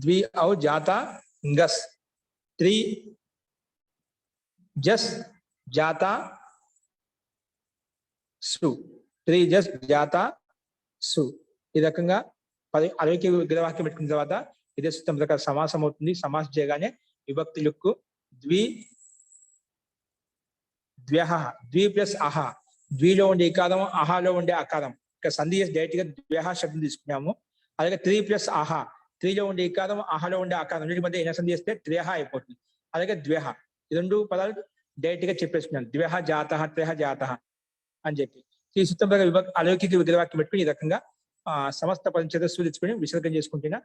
ద్వి ఔ జాత గస్, త్రి జస్ జాత సు, త్రి జస్ జాత సు. ఈ రకంగా 60కి విగ్రహవాక్యం పెట్టుకున్న తర్వాత ఇదే సూత్రం ప్రకారం సమాసం అవుతుంది. సమాసం చేయగానే విభక్తి లుక్కు ద్వ్యః, ద్వి ప్లస్ అహ, ద్విలో ఉండే ఇకారం, అహాలో ఉండే అకారం. ఇక్కడ సంధి చేసి డైరెక్ట్ గా ద్వ్యః శబ్దం తీసుకున్నాము. అలాగే 3 ప్లస్ అహ, 3లో ఉండే ఇకారం, అహలో ఉండే అకారం రెండింటి మధ్య ఏనా సంధి చేస్తే త్రయః అయిపోతుంది. అలాగే ద్వ్యః, ఈ 2 పదాలు డైరెక్ట్ గా చెప్పేసుకున్నాను. ద్వ్యః జాత త్రయః జాత అని చెప్పి ఈ సూత్రం ప్రకారం అలౌకిక విగ్రహవాక్యం పెట్టుకుని ఈ రకంగా సమస్త పదం తెచ్చుకొని విసర్గం చేసుకుంటున్న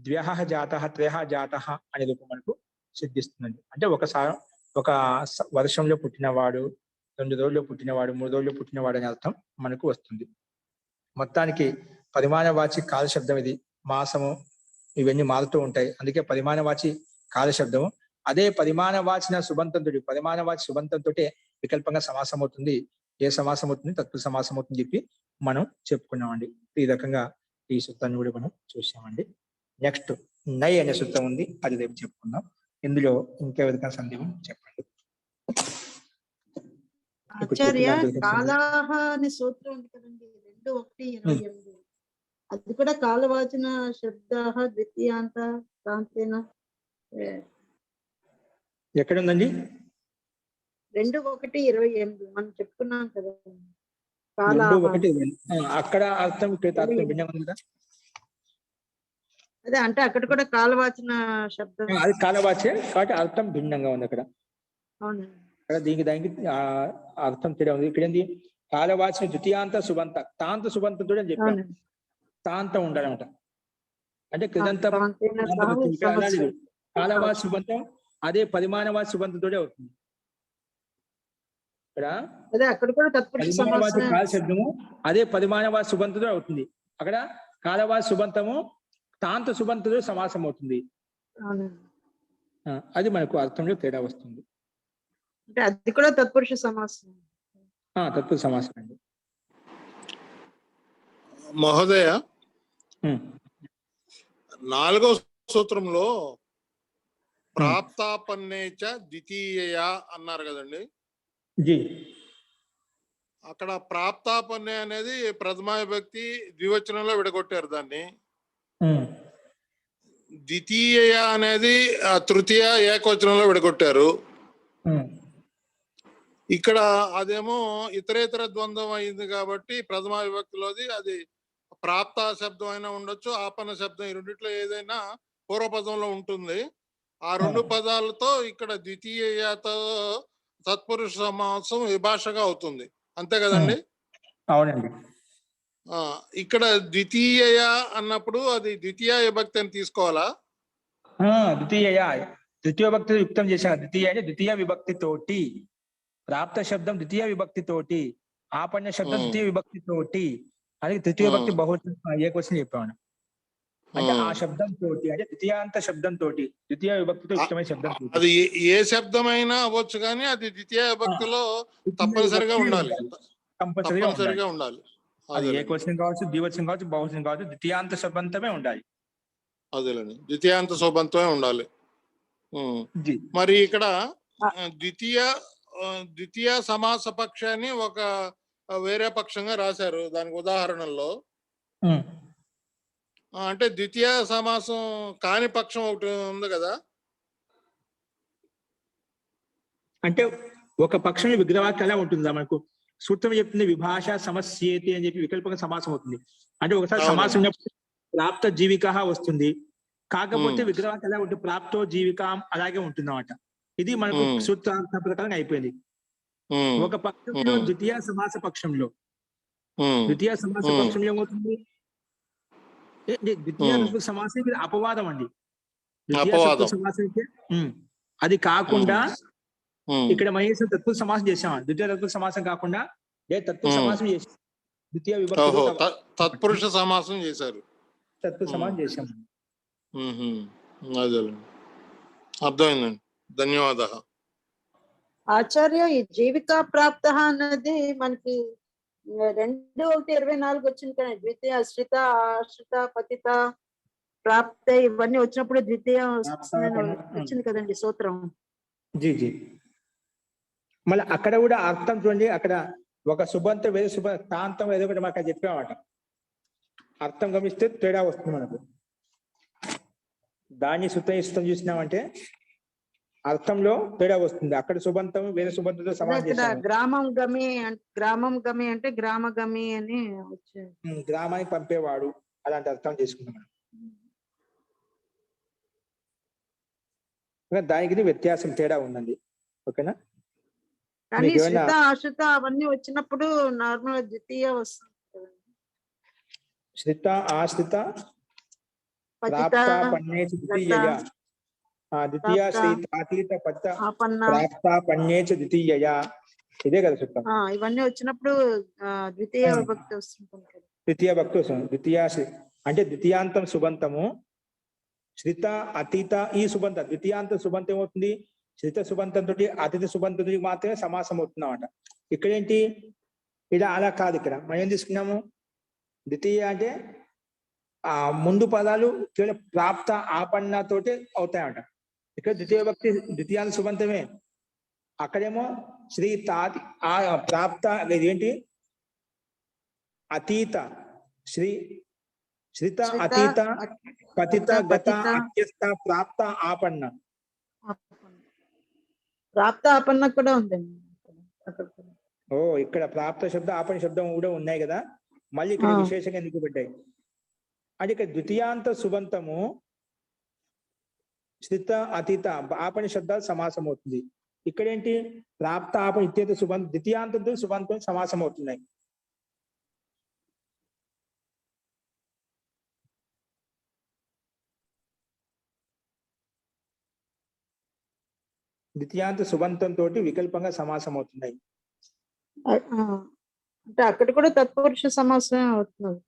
ద్వ్యః జాత త్రయః జాత అనే రూపం మనకు సిద్ధిస్తుందండి. అంటే ఒక వర్షంలో పుట్టినవాడు, 2 రోజుల్లో పుట్టినవాడు, 3 రోజుల్లో పుట్టినవాడు అనే అర్థం మనకు వస్తుంది. మొత్తానికి పరిమాణవాచి కాల శబ్దం ఇది. మాసము ఇవన్నీ మారుతూ ఉంటాయి. అందుకే పరిమాణవాచి కాల శబ్దము. అదే పరిమాణవాచిన సుబంతంతో పరిమాణవాచి సుబంతంతో వికల్పంగా సమాసం అవుతుంది. ఏ సమాసం అవుతుంది? తత్పురుష సమాసం అవుతుంది చెప్పి మనం చెప్పుకున్నామండి. ఈ రకంగా ఈ సూత్రాన్ని కూడా మనం చూసామండి. నెక్స్ట్ నై అనే సూత్రం ఉంది, అది రేపు చెప్పుకుందాం. ఇందులో ఇంకెవరికైనా సందేహం చెప్పండి. ఆచార్య కాలాహ అనే సూత్రం ఉంది కదండి, 2:1:28. అది కూడా కాలవాచన శబ్దాహ ద్వితీయాంత ప్రాంతేన ఎక్కడుందండి? 2:1:28 మనం చెప్పుకున్నాం కదా. 2:1 అక్కడ అర్థం ఇక్కడ తాత్పర్యం భిన్నంగా ఉంది కదా. అదే అంటే అక్కడ కూడా కాలవాచన శబ్దం. అది కాలవాచే కాబట్టి అర్థం భిన్నంగా ఉంది అక్కడ. అవును, అక్కడ దానికి అర్థం తేడా ఉంది. ఇక్కడ ఏంది? కాలవాచన ద్వితీయాంత సుబంత, తాంత సుబంతంతో అని చెప్పాను. తాంతం ఉండాలన్నమాట. అంటే కృదంతం కాలవాచి సుబంతం అదే పరిమాణవాచి సుబంతంతో అవుతుంది. ఇక్కడ అదే అక్కడ కూడా తత్పురుష పరిమాణవాచి సమాసం. కాల శబ్దము అదే పరిమాణవాచి సుబంతంతో అవుతుంది. అక్కడ కాలవాచి సుబంతము తాంత సుబంతంతో సమాసం అవుతుంది. అది మనకు అర్థంలో తేడా వస్తుంది. అంటే అది కూడా తత్పురుష సమాసం. తత్పురుష సమాసం అండి. మహోదయ, 4వ సూత్రంలో ప్రాప్తాపన్నేచ ద్వితీయ అన్నారు కదండి. జీ, అక్కడ ప్రాప్తాపన్నే అనేది ప్రథమ విభక్తి ద్వివచనంలో విడగొట్టారు దాన్ని. ద్వితీయ అనేది తృతీయ ఏకవచనంలో విడగొట్టారు. ఇక్కడ అదేమో ఇతరేతర ద్వంద్వం అయింది కాబట్టి ప్రథమ విభక్తిలోది అది ప్రాప్త శబ్దం అయినా ఉండొచ్చు, ఆపన్న శబ్దం, ఈ రెండిట్లో ఏదైనా పూర్వపదంలో ఉంటుంది. ఆ రెండు పదాలతో ఇక్కడ ద్వితీయతో తత్పురుష సమాసం విభాషగా అవుతుంది. అంతే కదండి? అవునండి. ఇక్కడ ద్వితీయ అన్నప్పుడు అది ద్వితీయ విభక్తి అని తీసుకోవాలా? ద్వితీయ విభక్తి యుక్తం చేశాను. ద్వితీయ అంటే ద్వితీయ విభక్తి తోటి, ప్రాప్త శబ్దం ద్వితీయ విభక్తి తోటి, ఆపన్న శబ్దం ద్వితీయ విభక్తి తోటి, అది తృతీయ విభక్తి బహువచనం ఏకవచనం చెప్పాను. అంటే ఆ శబ్దం తోటి అంటే ద్వితీయాంత శబ్దం తోటి, ద్వితీయ విభక్తితో యుక్తమైన శబ్దం. అది ఏ శబ్దమైనా అవ్వచ్చు కానీ అది ద్వితీయ విభక్తిలో తప్పనిసరిగా ఉండాలి. తప్పనిసరిగా ఉండాలి. అది ఏకవచనం కావచ్చు, ద్వివచనం కావచ్చు, బహువచనం కావచ్చు, ద్వితీయాంత శబ్దంతమే ఉండాలి. అదేలేండి, ద్వితీయాంత శోభంతమే ఉండాలి. మరి ఇక్కడ ద్వితీయ సమాస పక్షాన్ని ఒక వేరే పక్షంగా రాశారు దానికి ఉదాహరణలో. అంటే ద్వితీయ సమాసం కాని పక్షం ఒకటి ఉంది కదా. అంటే ఒక పక్షంలో విగ్రహవాక్యం ఎలా ఉంటుందా? మనకు సూత్రం చెప్తుంది విభాష సమస్యేతి అని చెప్పి వికల్పంగా సమాసం అవుతుంది. అంటే ఒకసారి సమాసం ఉన్నప్పుడు ప్రాప్త జీవిక వస్తుంది, కాకపోతే విగ్రహవాక్యం ఎలా ఉంటుంది? ప్రాప్తో జీవిక అలాగే ఉంటుంది అన్నమాట. ఇది మనకు సూత్రాంత ప్రకారంగా అయిపోయింది. ఒక పక్షంలో ద్వితీయ సమాస పక్షంలో ఏమవుతుంది? ద్వితీయ సమాసం అపవాదం అండి. ద్వితీయ సమాసం అది కాకుండా ఇక్కడ మహేష్ తత్పురుష సమాసం చేసాం. ద్వితీయ తత్పురుష సమాసం కాకుండా తత్పురుష సమాసం చేసాం. ద్వితీయ విభక్తి తత్పురుష సమాసం చేశారు. తత్పురుష సమాసం చేసాం. అర్థమైందండి, ధన్యవాదాలు. ఆచార్య, ఈ జీవికా ప్రాప్త అన్నది మనకి 2:1:24 వచ్చింది కదా. ద్వితీయ అశ్రిత, ఆశ్రిత, పతిత, ప్రాప్త ఇవన్నీ వచ్చినప్పుడు ద్వితీయ వచ్చింది కదండి సూత్రం. జీ జీ మళ్ళీ అక్కడ కూడా అర్థం చూడండి. అక్కడ ఒక సుబంతం వేరే తాంతం ఏదో ఒకటి మాకు చెప్పామట. అర్థం గమనిస్తే తేడా వస్తుంది మనకు. దాన్ని సుతం చూసినామంటే అర్థంలో తేడా వస్తుంది. అక్కడ సుబంతం వేరే సుబంతంతో సమానం. గ్రామం గమి అంటే గ్రామ గమి అని వచ్చేది. గ్రామానికి పంపేవాడు అలాంటి అర్థం చేసుకుంటాం మనం. దానికి వ్యత్యాసం తేడా ఉందండి. ఓకేనా? కానీ శ్రిత, ఆశ్రిత అవన్నీ వచ్చినప్పుడు నార్మల్ ద్వితీయ వస్తుంది. శ్రిత, ఆశ్రిత, ప్రాప్త, పన్నేచ ద్వితీయ, ద్వితీయ శ్రీత పత్త ప్రాప్త పన్నేచ ద్వితీయ, ఇదే కదా సూత్రం. ఇవన్నీ వచ్చినప్పుడు ద్వితీయ విభక్తి వస్తుంది. ద్వితీయ భక్తి వస్తుంది. ద్వితీయ అంటే ద్వితీయాంతం సుబంతము, శ్రిత అతీత ఈ సుబంత ద్వితీయాంత సుబంతం ఏమవుతుంది? శ్రిత సుబంతంతో అతీత సుబంతంతో మాత్రమే సమాసం అవుతుంది అన్నమాట. ఇక్కడేంటి? ఇక్కడ అలా కాదు. ఇక్కడ మనం ఏం తీసుకున్నాము? ద్వితీయ అంటే ఆ ముందు పదాలు కేవలం ప్రాప్త ఆపన్న తోటి అవుతాయన్నమాట. ఇక్కడ ద్వితీయ భక్తి ద్వితీయాంత సుబంతమే. అక్కడేమో శ్రీ తాతి ఆ ప్రాప్త ఏంటి? అతీత శ్రీ శ్రిత అతీత పతిత గత అత్యస్త ప్రాప్త ఆపన్న. ప్రాప్త ఆపన్న కూడా ఉందండి. ఓ ఇక్కడ ప్రాప్త శబ్దం ఆపన్న శబ్దం కూడా ఉన్నాయి కదా, మళ్ళీ ఇక్కడ విశేషంగా ఎందుకు పెట్టాయి అంటే ఇక్కడ ద్వితీయాంత సుబంతము శ్రిత అతీత ఆపన్న శబ్దాలు సమాసం అవుతుంది. ఇక్కడేంటి? ప్రాప్త ఆపణ ఇత్యేత సుబంతం ద్వితీయాంతంతో సుబంతం సమాసం అవుతున్నాయి. ద్వితీయాంత సుబంతంతో వికల్పంగా సమాసం అవుతున్నాయి. అంటే అక్కడ కూడా తత్పురుష సమాసం అవుతుంది.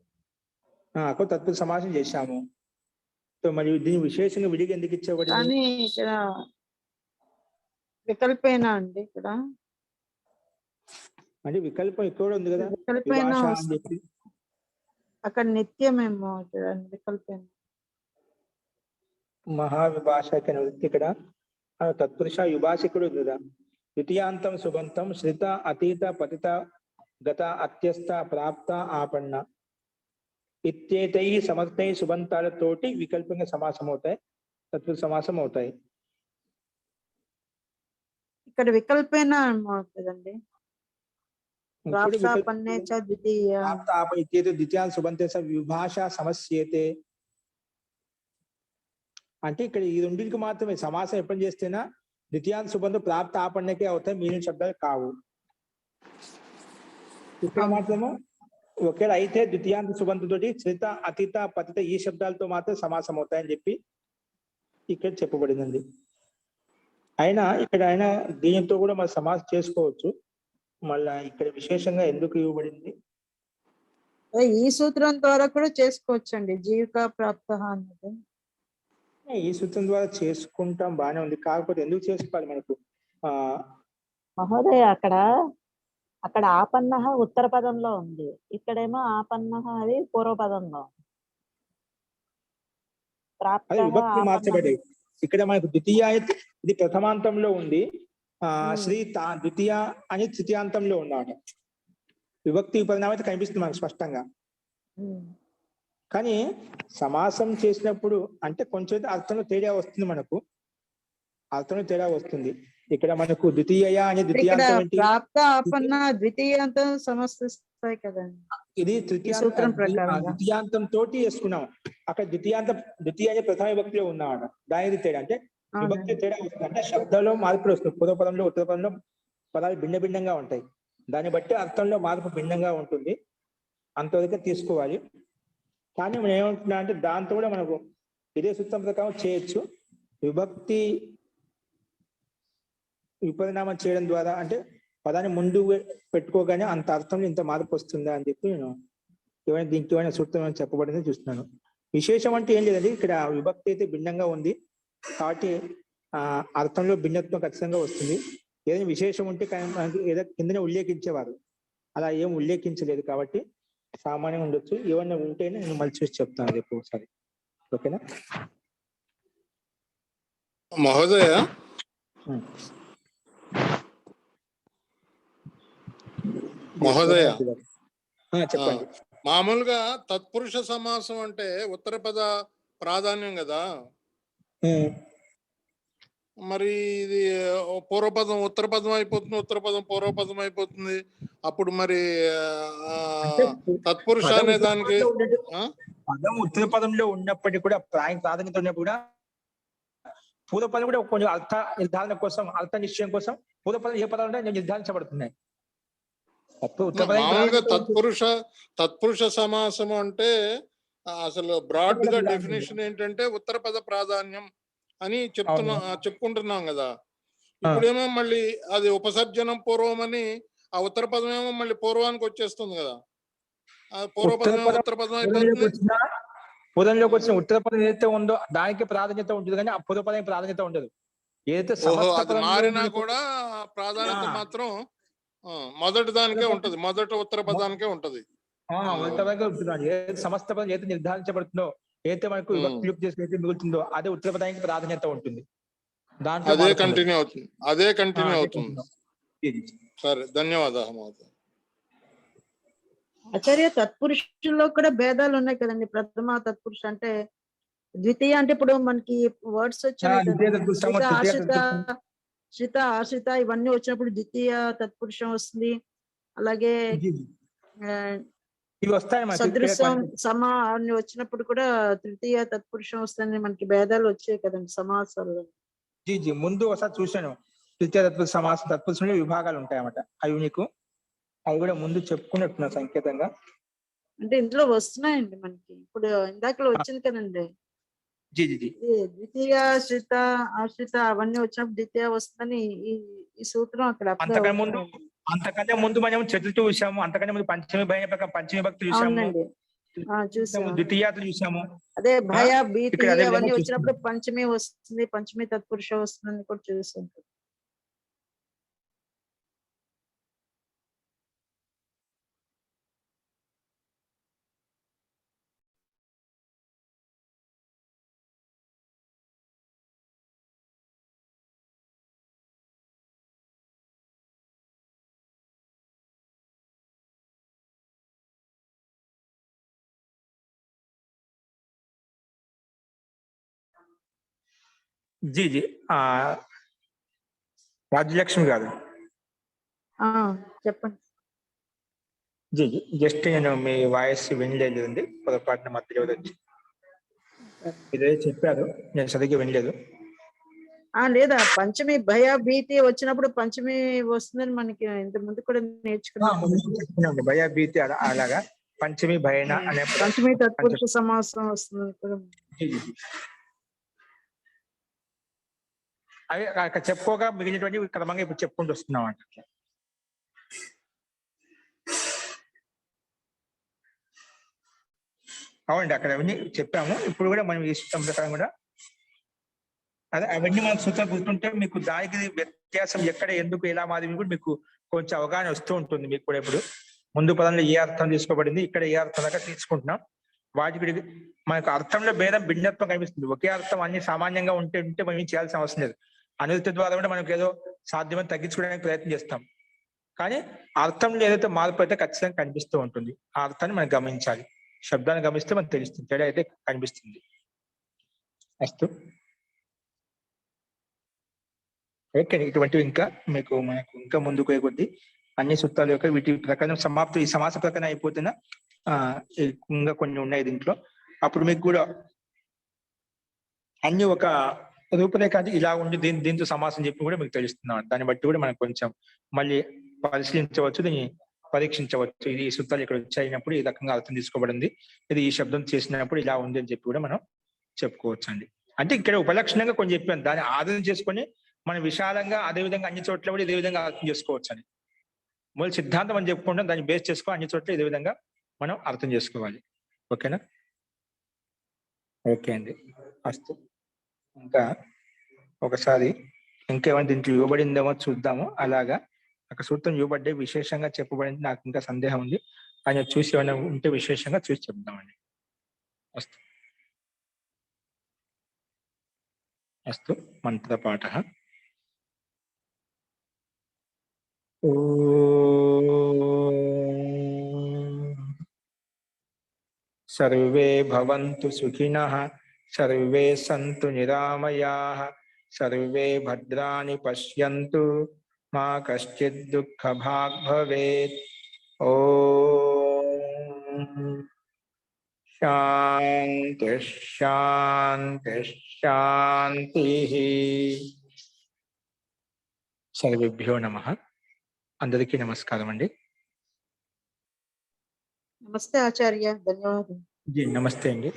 అక్కడ తత్పురుష సమాసం చేశాము. సో మరి దీన్ని విశేషంగా విడిగా ఎందుకు ఇచ్చేవాడు? కానీ ఇక్కడ వికల్పేనా అండి? ఇక్కడ అంటే వికల్పం ఇక్కడ ఉంది కదా, వికల్పేనా విభాష అని చెప్పి. అక్కడ నిత్యమేమో ఇక్కడ వికల్పేనా. మహావిభాష ఇక్కడ తత్పురుష విభాష ఇక్కడ ఉంది కదా. ద్వితీయాంతం సుబంతం శ్రిత అతీత పతిత గత అత్యస్త ప్రాప్త ఆపన్న ఇత్యేతై సమర్థై సుబంతాలతోటి వికల్పంగా సమాసం అవుతాయి, తత్పురుష సమాసం అవుతాయి. ఇక్కడ వికల్పేనా అవుతుందండి. ద్వితీయాంత సుబంతే విభాష సమస్యేతే అంటే ఇక్కడ ఈ రెండింటికి మాత్రమే సమాసం ఎప్పుడు చేస్తేనా ద్వితీయాంత సుబంధం ప్రాప్త ఆపన్నకే అవుతాయి, మిగిలిన శబ్దాలు కావు. ఇక్కడ మాత్రము ఒకేలా అయితే ద్వితీయాంత సుబంధంతోటి శ్రిత అతీత పతిత ఈ శబ్దాలతో మాత్రం సమాసం అవుతాయని చెప్పి ఇక్కడ చెప్పబడిందండి. అయినా ఇక్కడ దీనితో కూడా మనం సమాసం చేసుకోవచ్చు. మళ్ళా ఇక్కడ విశేషంగా ఎందుకు ఇవ్వబడింది? ఈ సూత్రం ద్వారా కూడా చేసుకోవచ్చు అండి. జీవికా ప్రాప్త అన్నది ఈ సూత్రం ద్వారా చేసుకుంటాం, బానే ఉంది. కాకపోతే ఎందుకు చేసుకోవాలి మనకు? మహోదయ అక్కడ ఆపన్న ఉత్తర పదంలో ఉంది, ఇక్కడేమో ఆపన్న అది పూర్వ పదంలో. అదే విభక్తి మార్చబడి ఇక్కడ మనకు ద్వితీయ ఇది ప్రథమాంతంలో ఉంది, శ్రీ ద్వితీయ అని తృతీయాంతంలో ఉన్నాడు. విభక్తి పరిణామం అయితే కనిపిస్తుంది మనకు స్పష్టంగా. కానీ సమాసం చేసినప్పుడు అంటే కొంచెం అర్థంలో తేడా వస్తుంది, మనకు అర్థంలో తేడా వస్తుంది. ఇక్కడ మనకు ద్వితీయ అని ద్వితీయాంతం ప్రాప్త ఆపన్న ద్వితీయాంతం సమస్తాయి కదండి. ఇది సూత్రం ప్రకారం ద్వితీయాంతం తోటి వేసుకున్నాం. అక్కడ ద్వితీయ అనే ప్రథమ విభక్తిలో ఉన్నాడు. దానికి తేడా అంటే విభక్తి తేడా వస్తుంది. అంటే శబ్దంలో మార్పులు వస్తుంది. పూర్వ పదంలో ఉత్తర పదంలో పదాలు భిన్న భిన్నంగా ఉంటాయి. దాన్ని బట్టి అర్థంలో మార్పు భిన్నంగా ఉంటుంది. అంతవరకు తీసుకోవాలి. కానీ మనం ఏమంటున్నా అంటే దాంతో కూడా మనకు ఇదే సూత్రం ప్రకారం చేయొచ్చు. విభక్తి విపరిణామం చేయడం ద్వారా అంటే పదాన్ని ముందు పెట్టుకోగానే అంత అర్థంలో ఇంత మార్పు వస్తుందా అని చెప్పి నేను దీనికి ఏమైనా సూత్రం చెప్పబడింది చూస్తున్నాను. విశేషం అంటే ఏం లేదండి, ఇక్కడ విభక్తి అయితే భిన్నంగా ఉంది కాబట్టి అర్థంలో భిన్నత్వం ఖచ్చితంగా వస్తుంది. ఏదైనా విశేషం ఉంటే ఏదో కిందనే ఉల్లేఖించేవారు, అలా ఏం ఉల్లేఖించలేదు కాబట్టి సామాన్యంగా ఉండొచ్చు. ఏమన్నా ఉంటేనే నేను మళ్ళీ చూసి చెప్తాను రేపు ఒకసారి. ఓకేనా మహోదయ? మహోదయ చెప్పండి. మామూలుగా తత్పురుష సమాసం అంటే ఉత్తర పద ప్రాధాన్యం కదా, మరి ఇది పూర్వపదం ఉత్తర పదం అయిపోతుంది, ఉత్తర పదం పూర్వపదం అయిపోతుంది. అప్పుడు మరి తత్పురుష అనే దానికి పదం ఉత్తర పదంలో ఉన్నప్పటికీ కూడా ప్రాధాన్యత ఉన్నప్పుడు కూడా పూర్వపదం కూడా కొంచెం అర్థ నిర్ధారణ కోసం, అర్థ నిశ్చయం కోసం పూర్వపదం ఏ పదాలు ఉంటాయో నిర్ధారించబడుతున్నాయి. మామూలుగా తత్పురుష సమాసం అంటే అసలు బ్రాడ్ గా డెఫినేషన్ ఏంటంటే ఉత్తర పద ప్రాధాన్యం అని చెప్పుకుంటున్నాం కదా. ఇప్పుడేమో మళ్ళీ అది ఉపసర్జనం పూర్వం అని ఆ ఉత్తర పదం ఏమో మళ్ళీ పూర్వానికి వచ్చేస్తుంది కదా. పూర్వపదం ఉత్తర పదం అయిపోతుంది. పూర్వంలోకి వచ్చిన ఉత్తర పదం ఏదైతే ఉందో దానికి ప్రాధాన్యత ఉంటుంది, కానీ ఆ పూర్వ పదానికి ప్రాధాన్యత ఉండదు. ఏదైతే ఓహో, సమస్త అది పదంలో మారినా మనకు- కూడా ప్రాధాన్యత ఆ. మాత్రం మొదటి దానికే ఉంటది, మొదటి ఉత్తర పదానికే ఉంటది. ఉత్తర పదంగా ఉంటున్నాడు. ఏదైతే సమస్త పదం ఏదైతే నిర్ధారించబడుతుందో, ఏదైతే మనకు విభక్తి లుప్తి చేసి ఏదైతే మిగులుతుందో అదే ఉత్తర పదానికి ప్రాధాన్యత ఉంటుంది. దాంట్లో అదే మార్పు ఉండదు. కంటిన్యూ అవుతుంది, అదే కంటిన్యూ అదే అవుతుంది. ఇది. సరే, ధన్యవాదాలు మహోదయ. ఆచార్య తత్పురుషుల్లో కూడా భేదాలు ఉన్నాయి కదండి. ప్రథమ తత్పురుష అంటే, ద్వితీయ అంటే ఇప్పుడు మనకి వర్డ్స్ వచ్చినాయి ద్వితీయ కదా, తత్పురుషము, శ్రిత తృతీయ ఆశ్రిత తత్పురుషము. శ్రిత ఆశ్రిత ఇవన్నీ వచ్చినప్పుడు ద్వితీయ తత్పురుషం వస్తుంది. అలాగే ఆ, ఇవి వస్తాయి మనకి సదృశం సమ అని వచ్చినప్పుడు కూడా తృతీయ తత్పురుషం వస్తుంది. మనకి భేదాలు వచ్చాయి కదండి సమాసాలు. ముందు ఒకసారి చూశాను. తృతీయ తత్పురుష సమాస తత్పురుషంలో విభాగాలు ఉంటాయన్నమాట. అవి కూడా ముందు చెప్పుకున్నట్టున్నా సంకేతంగా. అంటే ఇందులో వస్తున్నాయండి మనకి. ఇప్పుడు ఇందాకలో వచ్చింది కదండి, ఇది ద్వితీయ శ్రిత ఆశ్రిత అవన్నీ వచ్చినప్పుడు ద్వితీయ వస్తుందని ఈ సూత్రం అక్కడ apply అవుతుంది. అంతకంటే ముందు మనం చతుర్థి చూసాము, అంతకంటే ముందు పంచమి భయ ప్రకారం పంచమి భక్తి చూసాము, అవునండి, చూసాము. ద్వితీయాలు చూసాము. అదే భయ భీతి ఇక్కడ అదే విధంగా అవన్నీ చూస్తున్నాం. వచ్చినప్పుడు పంచమి వస్తుంది, పంచమి తత్పురుష వస్తుందని కూడా చూసాం. జీ జీ ఆ రాజ్యలక్ష్మి గారు, చెప్పండి. జీ జస్ట్ నేను మీ వాయిస్ వినలేదండి, పొరపాటున మధ్యలో వచ్చి ఇదే చెప్పారు, నేను సరిగ్గా వినలేదు. లేదా పంచమి భయ భీతి వచ్చినప్పుడు పంచమి వస్తుందని మనకి ఇంత ముందు కూడా నేర్చుకున్నాం. భయ భీతి అలాగా పంచమి భయన అనే పంచమి తత్పురుష సమాసం వస్తుంది కూడా. అవి అక్కడ చెప్పుకోగా మిగిలినటువంటి క్రమంగా ఇప్పుడు చెప్పుకుంటూ వస్తున్నాం అంట. అవునండి, అక్కడ అవన్నీ చెప్పాము. ఇప్పుడు కూడా మనం ఈ సూత్రం ప్రకారం కూడా అదే అవన్నీ మనకు సూత్రం గుర్తుంటే మీకు దానికి వ్యత్యాసం ఎక్కడ ఎందుకు ఎలా మాది కూడా మీకు కొంచెం అవగాహన వస్తూ ఉంటుంది. మీకు కూడా ఇప్పుడు ముందు పదంలో ఏ అర్థం తీసుకోబడింది, ఇక్కడ ఏ అర్థం దాకా తీసుకుంటున్నాం, వాటికి మనకు అర్థంలో భేదం భిన్నత్వం కనిపిస్తుంది. ఒకే అర్థం అన్ని సామాన్యంగా ఉంటే మనం ఏం చేయాల్సిన అవసరం లేదు. అనుదిత ద్వారా కూడా మనకు ఏదో సాధ్యమని తగ్గించుకోవడానికి ప్రయత్నం చేస్తాం, కానీ అర్థంలో ఏదైతే మార్పు అయితే ఖచ్చితంగా కనిపిస్తూ ఉంటుంది. ఆ అర్థాన్ని మనం గమనించాలి. శబ్దాన్ని గమనిస్తే మనకు తెలుస్తుంది, తేడా అయితే కనిపిస్తుంది. అస్తు ఓకే, ఇటువంటివి ఇంకా మీకు మనకు ఇంకా ముందుకు కొద్ది అన్ని సూత్రాల యొక్క వీటి ప్రకారం సమాప్తి, ఈ సమాస ప్రకారం అయిపోతున్నా ఇంకా కొన్ని ఉన్నాయి దీంట్లో. అప్పుడు మీకు కూడా అన్ని ఒక రూపురేఖ ఇలా ఉండి దీంతో సమాసం చెప్పి కూడా మీకు తెలుస్తున్నాం. దాన్ని బట్టి కూడా మనం కొంచెం మళ్ళీ పరిశీలించవచ్చు, దీన్ని పరీక్షించవచ్చు. ఇది ఈ సూత్రాలు ఇక్కడ వచ్చాయినప్పుడు ఈ రకంగా అర్థం తీసుకోబడింది, ఇది ఈ శబ్దం చేసినప్పుడు ఇలా ఉంది అని చెప్పి కూడా మనం చెప్పుకోవచ్చు అండి. అంటే ఇక్కడ ఉపలక్షణంగా కొన్ని చెప్పాను, దాన్ని ఆధారం చేసుకొని మనం విశాలంగా అదే విధంగా అన్ని చోట్ల కూడా ఇదే విధంగా అర్థం చేసుకోవచ్చు అని. మూల సిద్ధాంతం అని చెప్పుకుంటాం, దాన్ని బేస్ చేసుకో అన్ని చోట్ల ఇదే విధంగా మనం అర్థం చేసుకోవాలి. ఓకేనా? ఓకే అండి, అస్తు. ఇంకా ఒకసారి ఇంకేమైనా దీంట్లో ఇవ్వబడిందేమో చూద్దాము. అలాగా అక్కడ సూత్రం ఇవ్వబడ్డే విశేషంగా చెప్పబడింది, నాకు ఇంకా సందేహం ఉంది. ఆయన చూసి ఏమైనా ఉంటే విశేషంగా చూసి చెప్దామండి. అస్తు అస్తు మంత్రపాఠ. సర్వే భవంతు సుఖినః, సర్వే సంతు నిరామయాః, సర్వే భద్రాణి పశ్యంతు, మా కశ్చిద్ దుఃఖభాగ్ భవేత్. ఓం శాంతి శాంతి శాంతి. సర్వేభ్యో నమః. అందరికీ నమస్కారం అండి. నమస్తే ఆచార్య, ధన్యవాదాలు. నమస్తే అండి.